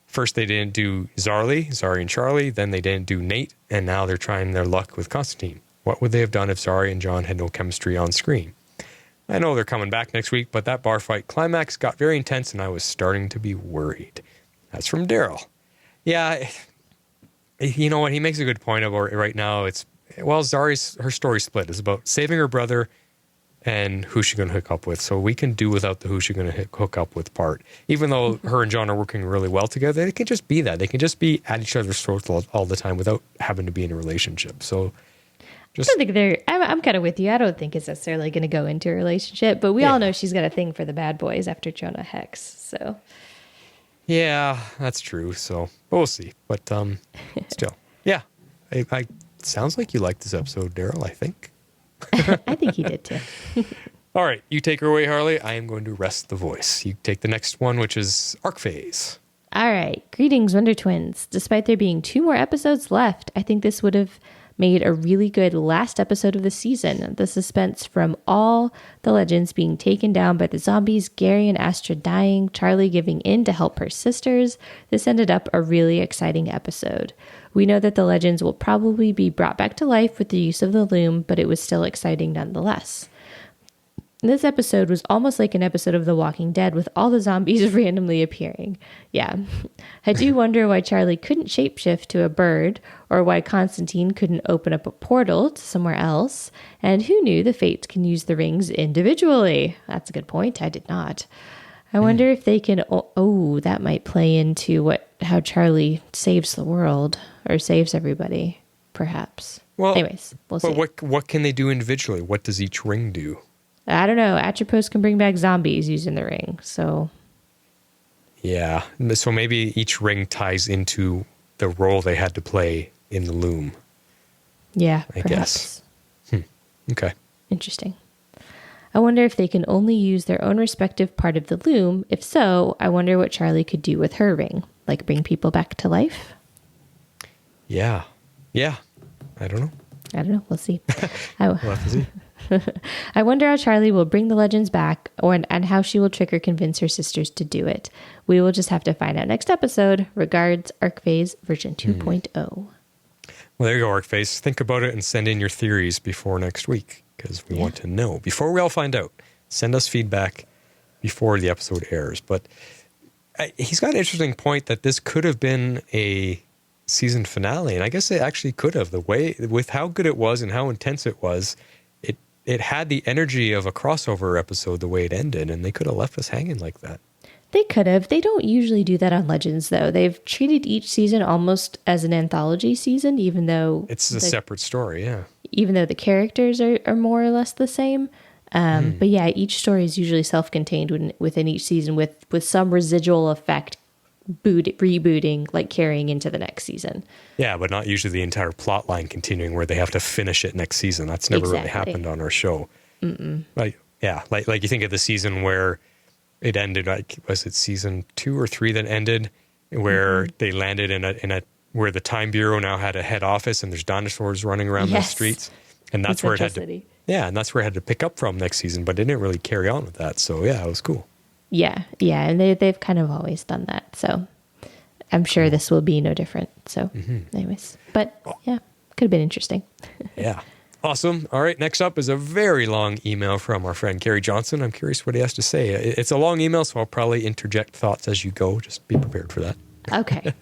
First, they didn't do Zari and Charlie. Then they didn't do Nate. And now they're trying their luck with Constantine. What would they have done if Zari and John had no chemistry on screen? I know they're coming back next week, but that bar fight climax got very intense and I was starting to be worried. That's from Daryl. Yeah, you know what? He makes a good point about it right now. Her story split is about saving her brother and who's she going to hook up with. So we can do without the who's she going to hook up with part. Even though her and John are working really well together, they can just be that. They can just be at each other's throats all the time without having to be in a relationship. So I don't think I'm kind of with you. I don't think it's necessarily going to go into a relationship, but we all know she's got a thing for the bad boys after Jonah Hex. So yeah, that's true. So but we'll see. But still, yeah, I sounds like you liked this episode, Daryl. I think. I think he did too. All right, you take her away, Harley. I am going to rest the voice. You take the next one, which is Arc Phase. All right, greetings, Wonder Twins. Despite there being 2 more episodes left, I think this would have made a really good last episode of the season. The suspense from all the legends being taken down by the zombies, Gary and Astra dying, Charlie giving in to help her sisters. This ended up a really exciting episode. We know that the legends will probably be brought back to life with the use of the loom, but it was still exciting nonetheless. This episode was almost like an episode of The Walking Dead with all the zombies randomly appearing. Yeah. I do wonder why Charlie couldn't shapeshift to a bird or why Constantine couldn't open up a portal to somewhere else. And who knew the Fates can use the rings individually? That's a good point. I did not. I wonder if they can... Oh, that might play into how Charlie saves the world or saves everybody, perhaps. Well, anyways, we'll see. But what can they do individually? What does each ring do? I don't know. Atropos can bring back zombies using the ring, so... Yeah, so maybe each ring ties into the role they had to play in the loom. Yeah, I guess. Okay. Interesting. I wonder if they can only use their own respective part of the loom. If so, I wonder what Charlie could do with her ring. Like bring people back to life? Yeah. I don't know. We'll see. We'll have to see. I wonder how Charlie will bring the legends back and how she will trick or convince her sisters to do it. We will just have to find out next episode. Regards, ArcPhase version 2.0. Well, there you go, ArcPhase. Think about it and send in your theories before next week because we want to know. Before we all find out, send us feedback before the episode airs. But he's got an interesting point that this could have been a season finale. And I guess it actually could have. The way, with how good it was and how intense it was, it had the energy of a crossover episode the way it ended, and they could have left us hanging like that. They could have. They don't usually do that on Legends, though. They've treated each season almost as an anthology season, even though... It's a separate story, yeah. Even though the characters are more or less the same. But yeah, each story is usually self-contained within each season with some residual effect rebooting, like carrying into the next season. Yeah, but not usually the entire plot line continuing where they have to finish it next season. That's never really happened on our show. Like you think of the season where it ended, like, was it season 2 or 3 that ended, where they landed in a where the Time Bureau now had a head office and there's dinosaurs running around the streets, and that's where it had to. Yeah, and that's where it had to pick up from next season, but it didn't really carry on with that. So yeah, it was cool. Yeah, and they've kind of always done that. So I'm sure this will be no different. So anyways, but yeah, could have been interesting. Yeah. Awesome. All right. Next up is a very long email from our friend Gary Johnson. I'm curious what he has to say. It's a long email, so I'll probably interject thoughts as you go. Just be prepared for that. Okay.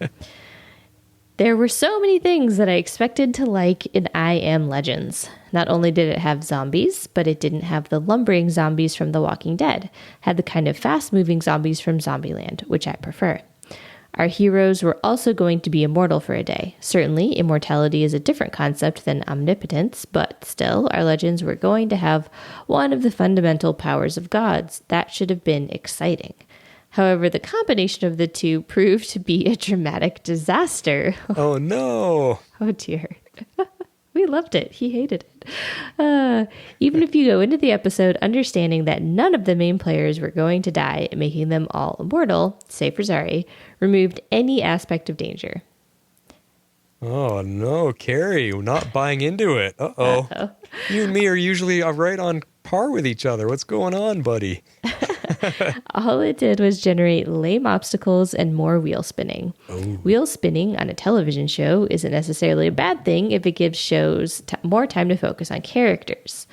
There were so many things that I expected to like in I Am Legends. Not only did it have zombies, but it didn't have the lumbering zombies from The Walking Dead. Had the kind of fast-moving zombies from Zombieland, which I prefer. Our heroes were also going to be immortal for a day. Certainly, immortality is a different concept than omnipotence, but still, our legends were going to have one of the fundamental powers of gods. That should have been exciting. However, the combination of the two proved to be a dramatic disaster. Oh, no. Oh, dear. We loved it. He hated it. Even if you go into the episode understanding that none of the main players were going to die, making them all immortal, save for Zari, removed any aspect of danger. Oh, no, Carrie, we're not buying into it. Uh-oh. You and me are usually right on par with each other. What's going on, buddy? All it did was generate lame obstacles and more wheel spinning. Wheel spinning on a television show isn't necessarily a bad thing if it gives shows more time to focus on characters.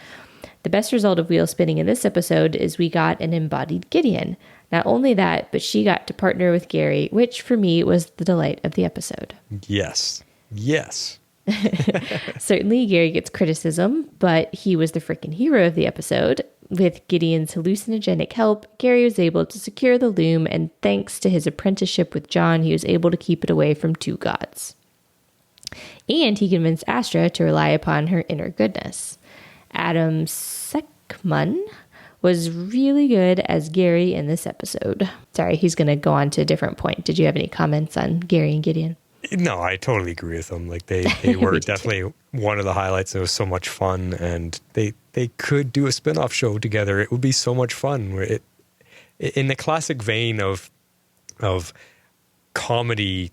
The best result of wheel spinning in this episode is we got an embodied Gideon. Not only that, but she got to partner with Gary, which for me was the delight of the episode. Yes. Certainly, Gary gets criticism, but he was the freaking hero of the episode. With Gideon's hallucinogenic help, Gary was able to secure the loom, and thanks to his apprenticeship with John, he was able to keep it away from two gods. And he convinced Astra to rely upon her inner goodness. Adam Sekman was really good as Gary in this episode. Sorry, he's going to go on to a different point. Did you have any comments on Gary and Gideon? No, I totally agree with them. Like they were definitely one of the highlights. It was so much fun, and they could do a spin-off show together. It would be so much fun. Where in the classic vein of comedy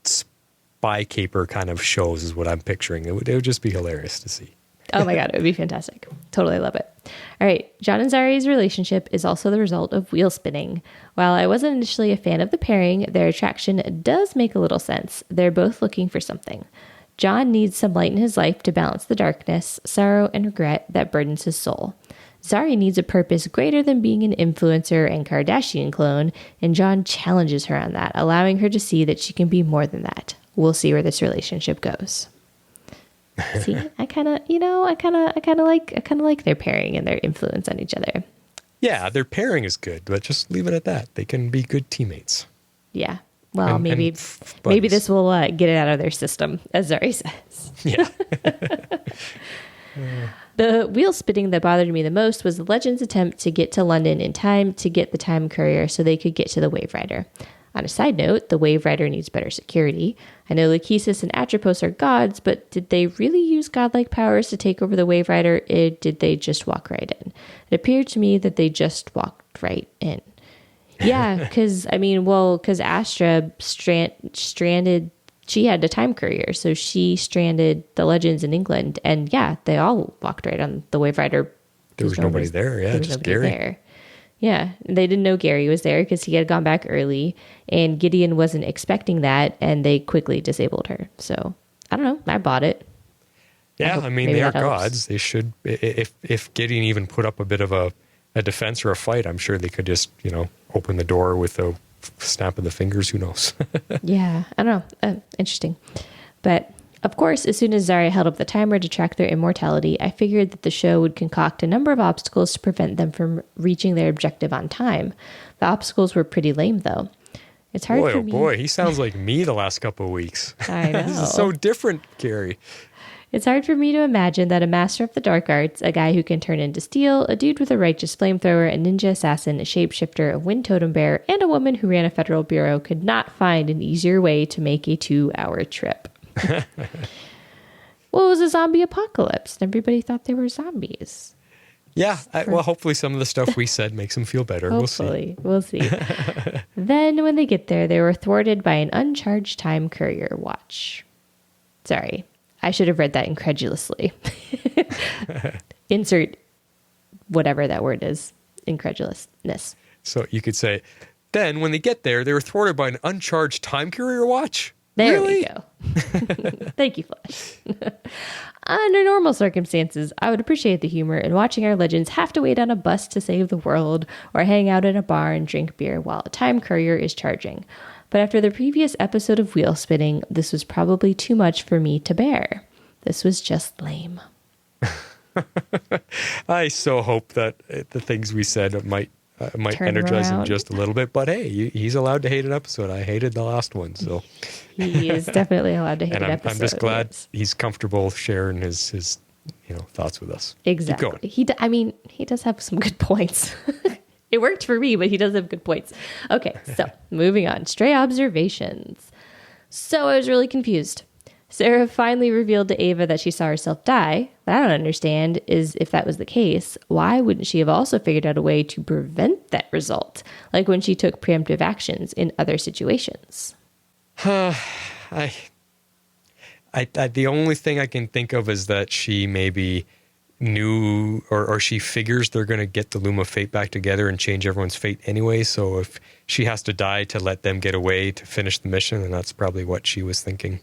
spy caper kind of shows is what I'm picturing. It would just be hilarious to see. Oh my God, it would be fantastic. Totally love it. All right, John and Zari's relationship is also the result of wheel spinning. While I wasn't initially a fan of the pairing, their attraction does make a little sense. They're both looking for something. John needs some light in his life to balance the darkness, sorrow, and regret that burdens his soul. Zari needs a purpose greater than being an influencer and Kardashian clone, and John challenges her on that, allowing her to see that she can be more than that. We'll see where this relationship goes. See, I kind of like their pairing and their influence on each other. Yeah, their pairing is good, but just leave it at that. They can be good teammates. Yeah. Well, maybe this will get it out of their system, as Zari says. Yeah. The wheel spinning that bothered me the most was the Legend's attempt to get to London in time to get the time courier so they could get to the Wave Rider. On a side note, the Wave Rider needs better security. I know Lachesis and Atropos are gods, but did they really use godlike powers to take over the Wave Rider, or did they just walk right in? It appeared to me that they just walked right in. Yeah, because Astra stranded, she had a time courier, so she stranded the Legends in England, and yeah, they all walked right on the Wave Rider. There was nobody there, yeah, just Gary. There. Yeah, they didn't know Gary was there because he had gone back early, and Gideon wasn't expecting that, and they quickly disabled her. So, I don't know. I bought it. Yeah, I mean, they are gods. They should, if Gideon even put up a bit of a defense or a fight, I'm sure they could just, open the door with a snap of the fingers. Who knows? Yeah, I don't know. Interesting. But, of course, as soon as Zari held up the timer to track their immortality, I figured that the show would concoct a number of obstacles to prevent them from reaching their objective on time. The obstacles were pretty lame, though. It's hard for me. Boy, he sounds like me the last couple of weeks. I know. This is so different, Gary. It's hard for me to imagine that a master of the dark arts, a guy who can turn into steel, a dude with a righteous flamethrower, a ninja assassin, a shapeshifter, a wind totem bear, and a woman who ran a federal bureau could not find an easier way to make a 2-hour trip. Well, it was a zombie apocalypse, and everybody thought they were zombies. Yeah, well, hopefully some of the stuff we said makes them feel better. Hopefully, we'll see. Then, when they get there, they were thwarted by an uncharged time courier watch. Sorry, I should have read that incredulously. Insert whatever that word is, incredulousness. So you could say, then when they get there, they were thwarted by an uncharged time courier watch. There Really? we go. Thank you, Flash. Under normal circumstances, I would appreciate the humor in watching our legends have to wait on a bus to save the world or hang out in a bar and drink beer while a time courier is charging. But after the previous episode of Wheel Spinning, this was probably too much for me to bear. This was just lame. I so hope that the things we said might Turn energize him around. just a little bit. But hey, he's allowed to hate an episode. I hated the last one, so He is definitely allowed to hate and an I'm episode. just glad Yes. he's comfortable sharing his thoughts with us. Keep Exactly. going. He does have some good points. It worked for me, but he does have good points. Okay, so moving on. Stray observations. So I was really confused. Sarah finally revealed to Ava that she saw herself die. What I don't understand is if that was the case, why wouldn't she have also figured out a way to prevent that result? Like when she took preemptive actions in other situations. I the only thing I can think of is that she maybe knew or she figures they're going to get the Loom of Fate back together and change everyone's fate anyway. So if she has to die to let them get away to finish the mission, then that's probably what she was thinking.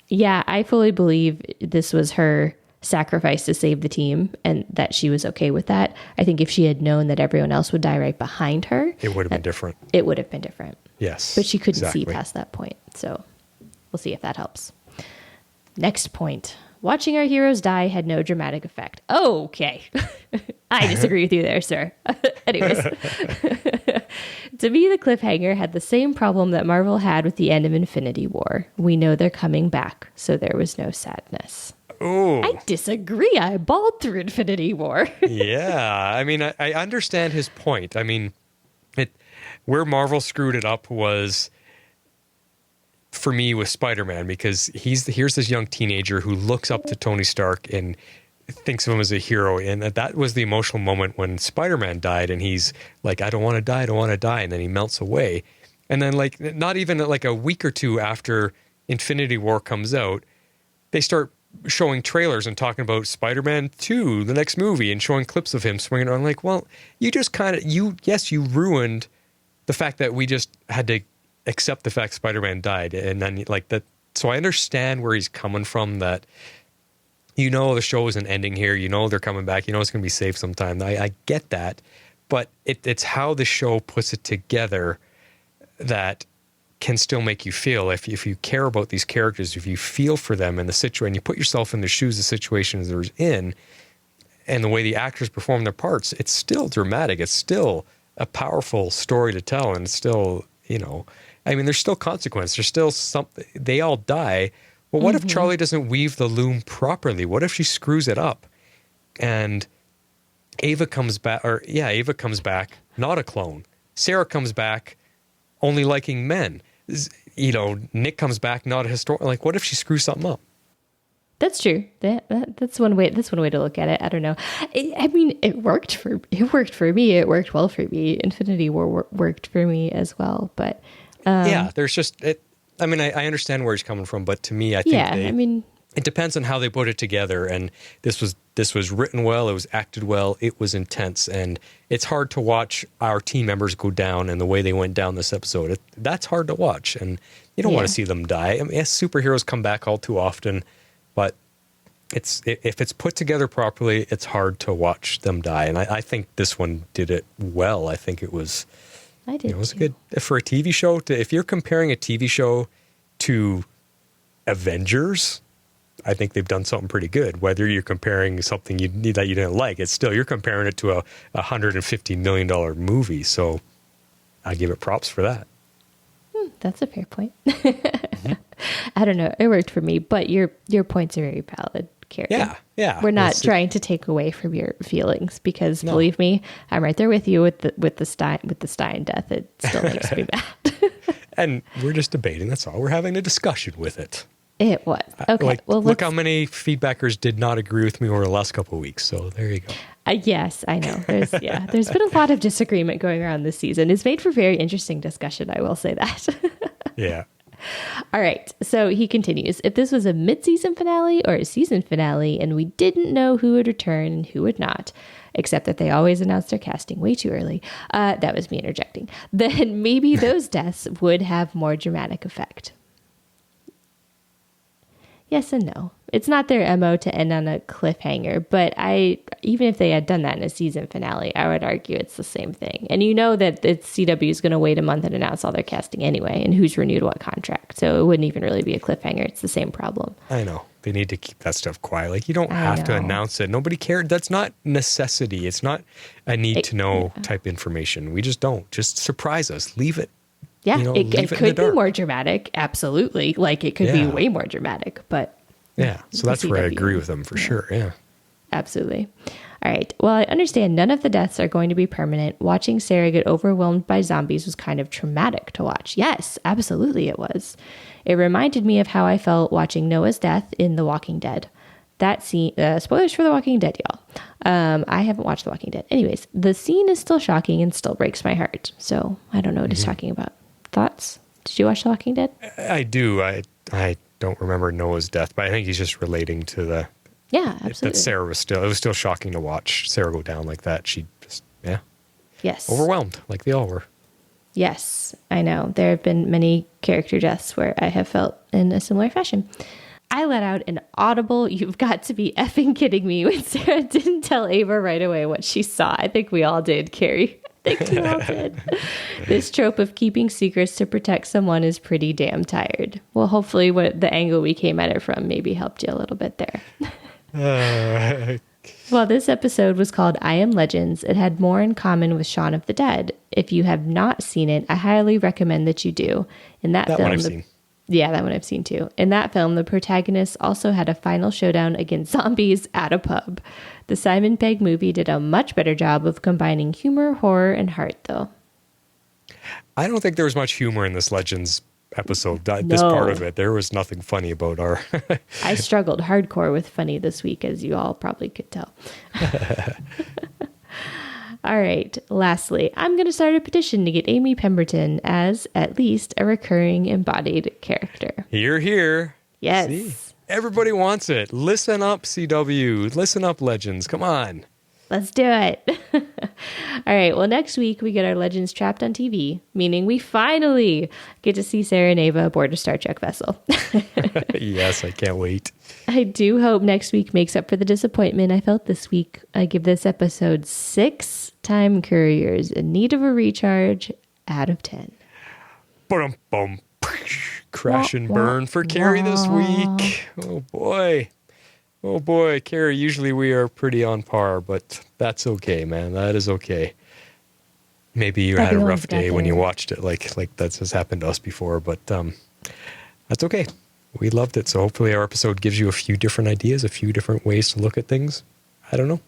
Yeah, I fully believe this was her sacrifice to save the team and that she was okay with that. I think if she had known that everyone else would die right behind her, It would have been different. It would have been different. Yes. But she couldn't exactly. see past that point. So we'll see if that helps. Next point. Watching our heroes die had no dramatic effect. Oh, okay. I disagree with you there, sir. Anyways. To me, the cliffhanger had the same problem that Marvel had with the end of Infinity War. We know they're coming back, so there was no sadness. Oh. I disagree. I bawled through Infinity War. Yeah. I mean, I understand his point. I mean, where Marvel screwed it up was for me with Spider-Man, because here's this young teenager who looks up to Tony Stark and thinks of him as a hero. And that was the emotional moment when Spider-Man died and he's like, I don't want to die. I don't want to die. And then he melts away. And then like, not even like a week or two after Infinity War comes out, they start showing trailers and talking about Spider-Man 2, the next movie, and showing clips of him swinging around. Like, well, you just kind of, you ruined the fact that we just had to accept the fact Spider-Man died. And then like that. So I understand where he's coming from, that, the show isn't ending here. They're coming back. It's going to be safe sometime. I get that. But it's how the show puts it together that can still make you feel. If you care about these characters, if you feel for them and the situation, you put yourself in the shoes of situations they're in, and the way the actors perform their parts, it's still dramatic. It's still a powerful story to tell. And it's still, there's still consequence. There's still something. They all die. Well, what if Charlie doesn't weave the loom properly? What if she screws it up? And Ava comes back, not a clone. Sarah comes back only liking men. Nick comes back, not a historian. Like, what if she screws something up? That's true. That's one way. That's one way to look at it. I don't know. It worked for me. It worked well for me. Infinity War worked for me as well. But there's just it. I understand where he's coming from, but to me, I think it depends on how they put it together. And this was written well. It was acted well. It was intense, and it's hard to watch our team members go down and the way they went down this episode. That's hard to watch, and you don't want to see them die. Yes, superheroes come back all too often, but if it's put together properly, it's hard to watch them die. And I think this one did it well. I think it was. I did. It was good for a TV show. If you're comparing a TV show to Avengers, I think they've done something pretty good. Whether you're comparing something that you didn't like, it's still, you're comparing it to a $150 million movie. So I give it props for that. That's a fair point. I don't know. It worked for me, but your points are very valid, Carrie. Yeah. We're not trying to take away from your feelings, because believe me, I'm right there with you with the Stein death. It still makes me mad. And we're just debating. That's all. We're having a discussion with it. It was okay. Look how many feedbackers did not agree with me over the last couple of weeks. So there you go. Yes, I know. There's been a lot of disagreement going around this season. It's made for very interesting discussion. I will say that. Yeah. All right. So he continues. If this was a mid-season finale or a season finale and we didn't know who would return and who would not, except that they always announced their casting way too early, that was me interjecting, then maybe those deaths would have more dramatic effect. Yes and no. It's not their MO to end on a cliffhanger, but even if they had done that in a season finale, I would argue it's the same thing. And you know that the CW is going to wait a month and announce all their casting anyway, and who's renewed what contract. So it wouldn't even really be a cliffhanger. It's the same problem. I know. They need to keep that stuff quiet. Like, you don't have to announce it. Nobody cared. That's not necessity. It's not a need to know type information. We just don't. Just surprise us. Leave it. Yeah, Leave it could be more dramatic. Absolutely. Like, it could be way more dramatic, but... Yeah, so that's where I agree with them for sure. Yeah. Absolutely. All right. Well, I understand none of the deaths are going to be permanent. Watching Sarah get overwhelmed by zombies was kind of traumatic to watch. Yes, absolutely it was. It reminded me of how I felt watching Noah's death in The Walking Dead. That scene, spoilers for The Walking Dead, y'all. I haven't watched The Walking Dead. Anyways, the scene is still shocking and still breaks my heart. So I don't know what he's talking about. Thoughts? Did you watch The Walking Dead? I do. I don't remember Noah's death, but I think he's just relating to the... Yeah, absolutely. That Sarah it was still shocking to watch Sarah go down like that. She just, Yes. Overwhelmed, like they all were. Yes, I know. There have been many character deaths where I have felt in a similar fashion. I let out an audible, "You've got to be effing kidding me," when Sarah didn't tell Ava right away what she saw. I think we all did, Carrie. I think we all did. This trope of keeping secrets to protect someone is pretty damn tired. Well, hopefully what the angle we came at it from maybe helped you a little bit there. Well, this episode was called I Am Legends. It had more in common with Shaun of the Dead. If you have not seen it, I highly recommend that you do. In that film, one I've seen. Yeah, that one I've seen too. In that film, the protagonist also had a final showdown against zombies at a pub. The Simon Pegg movie did a much better job of combining humor, horror, and heart, though. I don't think there was much humor in this Legends episode. This part of it, there was nothing funny about our... I struggled hardcore with funny this week, as you all probably could tell. All right. Lastly, I'm going to start a petition to get Amy Pemberton as at least a recurring embodied character. Hear, hear. Yes. See? Everybody wants it. Listen up, CW. Listen up, Legends. Come on. Let's do it. All right. Well, next week we get our Legends trapped on TV, meaning we finally get to see Sarah and Ava aboard a Star Trek vessel. Yes, I can't wait. I do hope next week makes up for the disappointment I felt this week. I give this episode 6 time couriers in need of a recharge out of 10. Boom. Crash and burn for Carrie this week. Oh boy, Carrie, usually we are pretty on par, but that's okay, man. That is okay. Maybe you had a rough day when you watched it, like that's has happened to us before, but that's okay. We loved it, so hopefully our episode gives you a few different ideas, a few different ways to look at things. I don't know.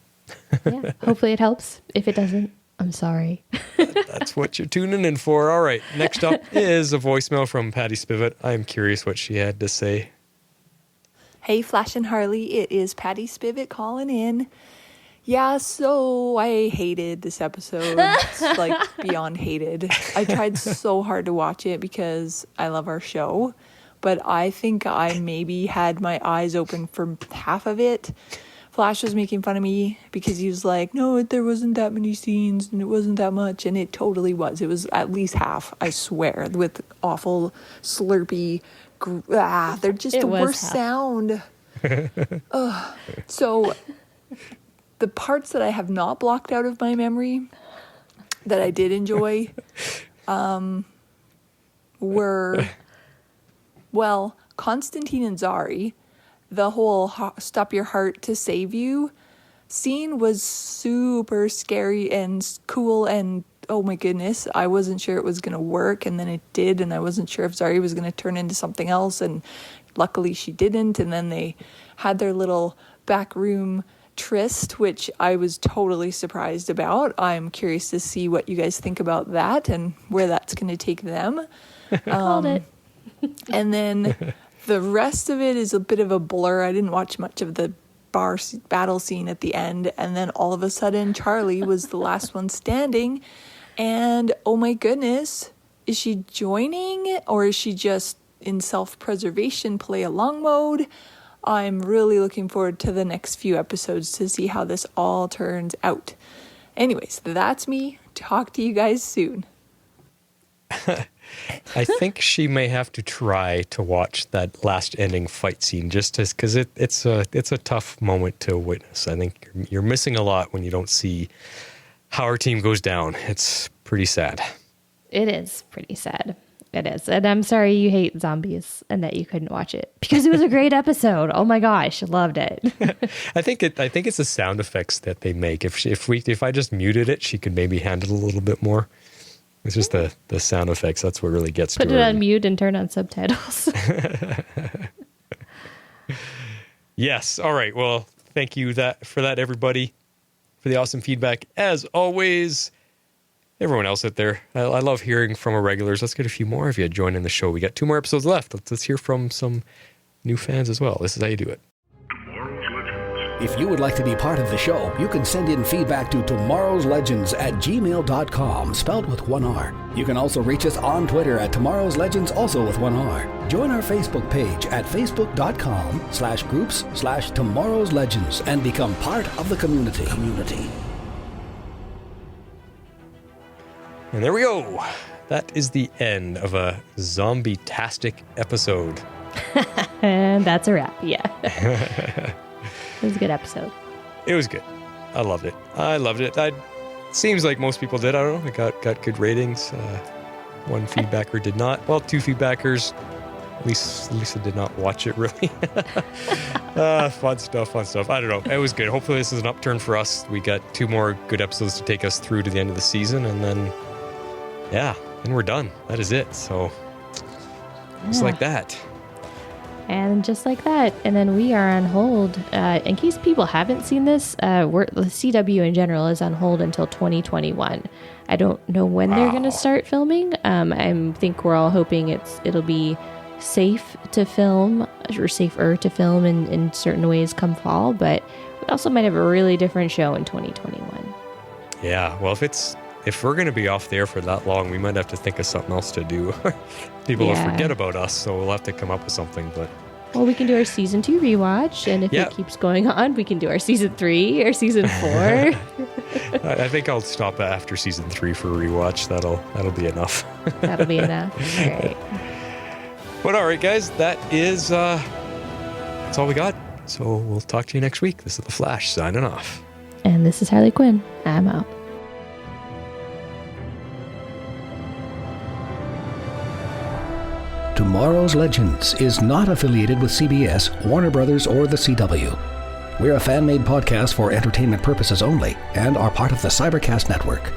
Yeah, hopefully it helps. If it doesn't, I'm sorry. That's what you're tuning in for. All right, next up is a voicemail from Patty Spivot. I'm curious what she had to say. Hey, Flash and Harley, it is Patty Spivot calling in. Yeah, so I hated this episode. It's like beyond hated. I tried so hard to watch it because I love our show, but I think I maybe had my eyes open for half of it. Flash was making fun of me because he was like, no, there wasn't that many scenes and it wasn't that much, and it totally was. It was at least half, I swear, with awful slurpy... they're just the worst sound. So the parts that I have not blocked out of my memory that I did enjoy were, well, Constantine and Zari. The whole stop your heart to save you scene was super scary and cool, and oh my goodness, I wasn't sure it was going to work, and then it did, and I wasn't sure if Zari was going to turn into something else, and luckily she didn't, and then they had their little backroom tryst, which I was totally surprised about. I'm curious to see what you guys think about that and where that's going to take them. Called it. And then the rest of it is a bit of a blur. I didn't watch much of the bar battle scene at the end, and then all of a sudden Charlie was the last one standing, and oh my goodness, is she joining or is she just in self-preservation play-along mode. I'm really looking forward to the next few episodes to see how this all turns out. Anyways, that's me. Talk to you guys soon. I think she may have to try to watch that last ending fight scene just because it's a tough moment to witness. I think you're missing a lot when you don't see how our team goes down. It's pretty sad. It is pretty sad. It is. And I'm sorry you hate zombies and that you couldn't watch it because it was a great episode. Oh my gosh, loved it. I think it's the sound effects that they make. If I just muted it, she could maybe handle it a little bit more. It's just the sound effects. That's what really gets to her. Put it on mute and turn on subtitles. Yes. All right. Well, thank you for that, everybody, for the awesome feedback. As always, everyone else out there, I love hearing from our regulars. Let's get a few more of you joining the show. We got 2 more episodes left. Let's hear from some new fans as well. This is how you do it. If you would like to be part of the show, you can send in feedback to tomorrowslegends@gmail.com, spelled with 1 R. You can also reach us on Twitter at tomorrowslegends, also with 1 R. Join our Facebook page at facebook.com/groups/tomorrowslegends and become part of the community. And there we go. That is the end of a zombie-tastic episode. And that's a wrap. Yeah. It was a good episode. It was good. I loved it. Seems like most people did. I don't know. It got good ratings. 1 feedbacker did not. Well, 2 feedbackers. Lisa did not watch it, really. Fun stuff. I don't know. It was good. Hopefully this is an upturn for us. We got 2 more good episodes to take us through to the end of the season. And then, then we're done. That is it. So, just like that. And just like that. And then we are on hold. In case people haven't seen this, the CW in general is on hold until 2021. I don't know when they're going to start filming. I think we're all hoping it'll be safe to film, or safer to film in certain ways come fall. But we also might have a really different show in 2021. Yeah, well, if we're going to be off there for that long, we might have to think of something else to do. People will forget about us, so we'll have to come up with something. But well, we can do our season 2 rewatch, and if it keeps going on, we can do our season 3 or season 4. I think I'll stop after season 3 for rewatch. That'll be enough. That'll be enough. All right. But all right, guys, that's all we got. So we'll talk to you next week. This is The Flash signing off. And this is Harley Quinn. I'm out. Tomorrow's Legends is not affiliated with CBS, Warner Brothers, or the CW. We're a fan-made podcast for entertainment purposes only and are part of the Cybercast Network.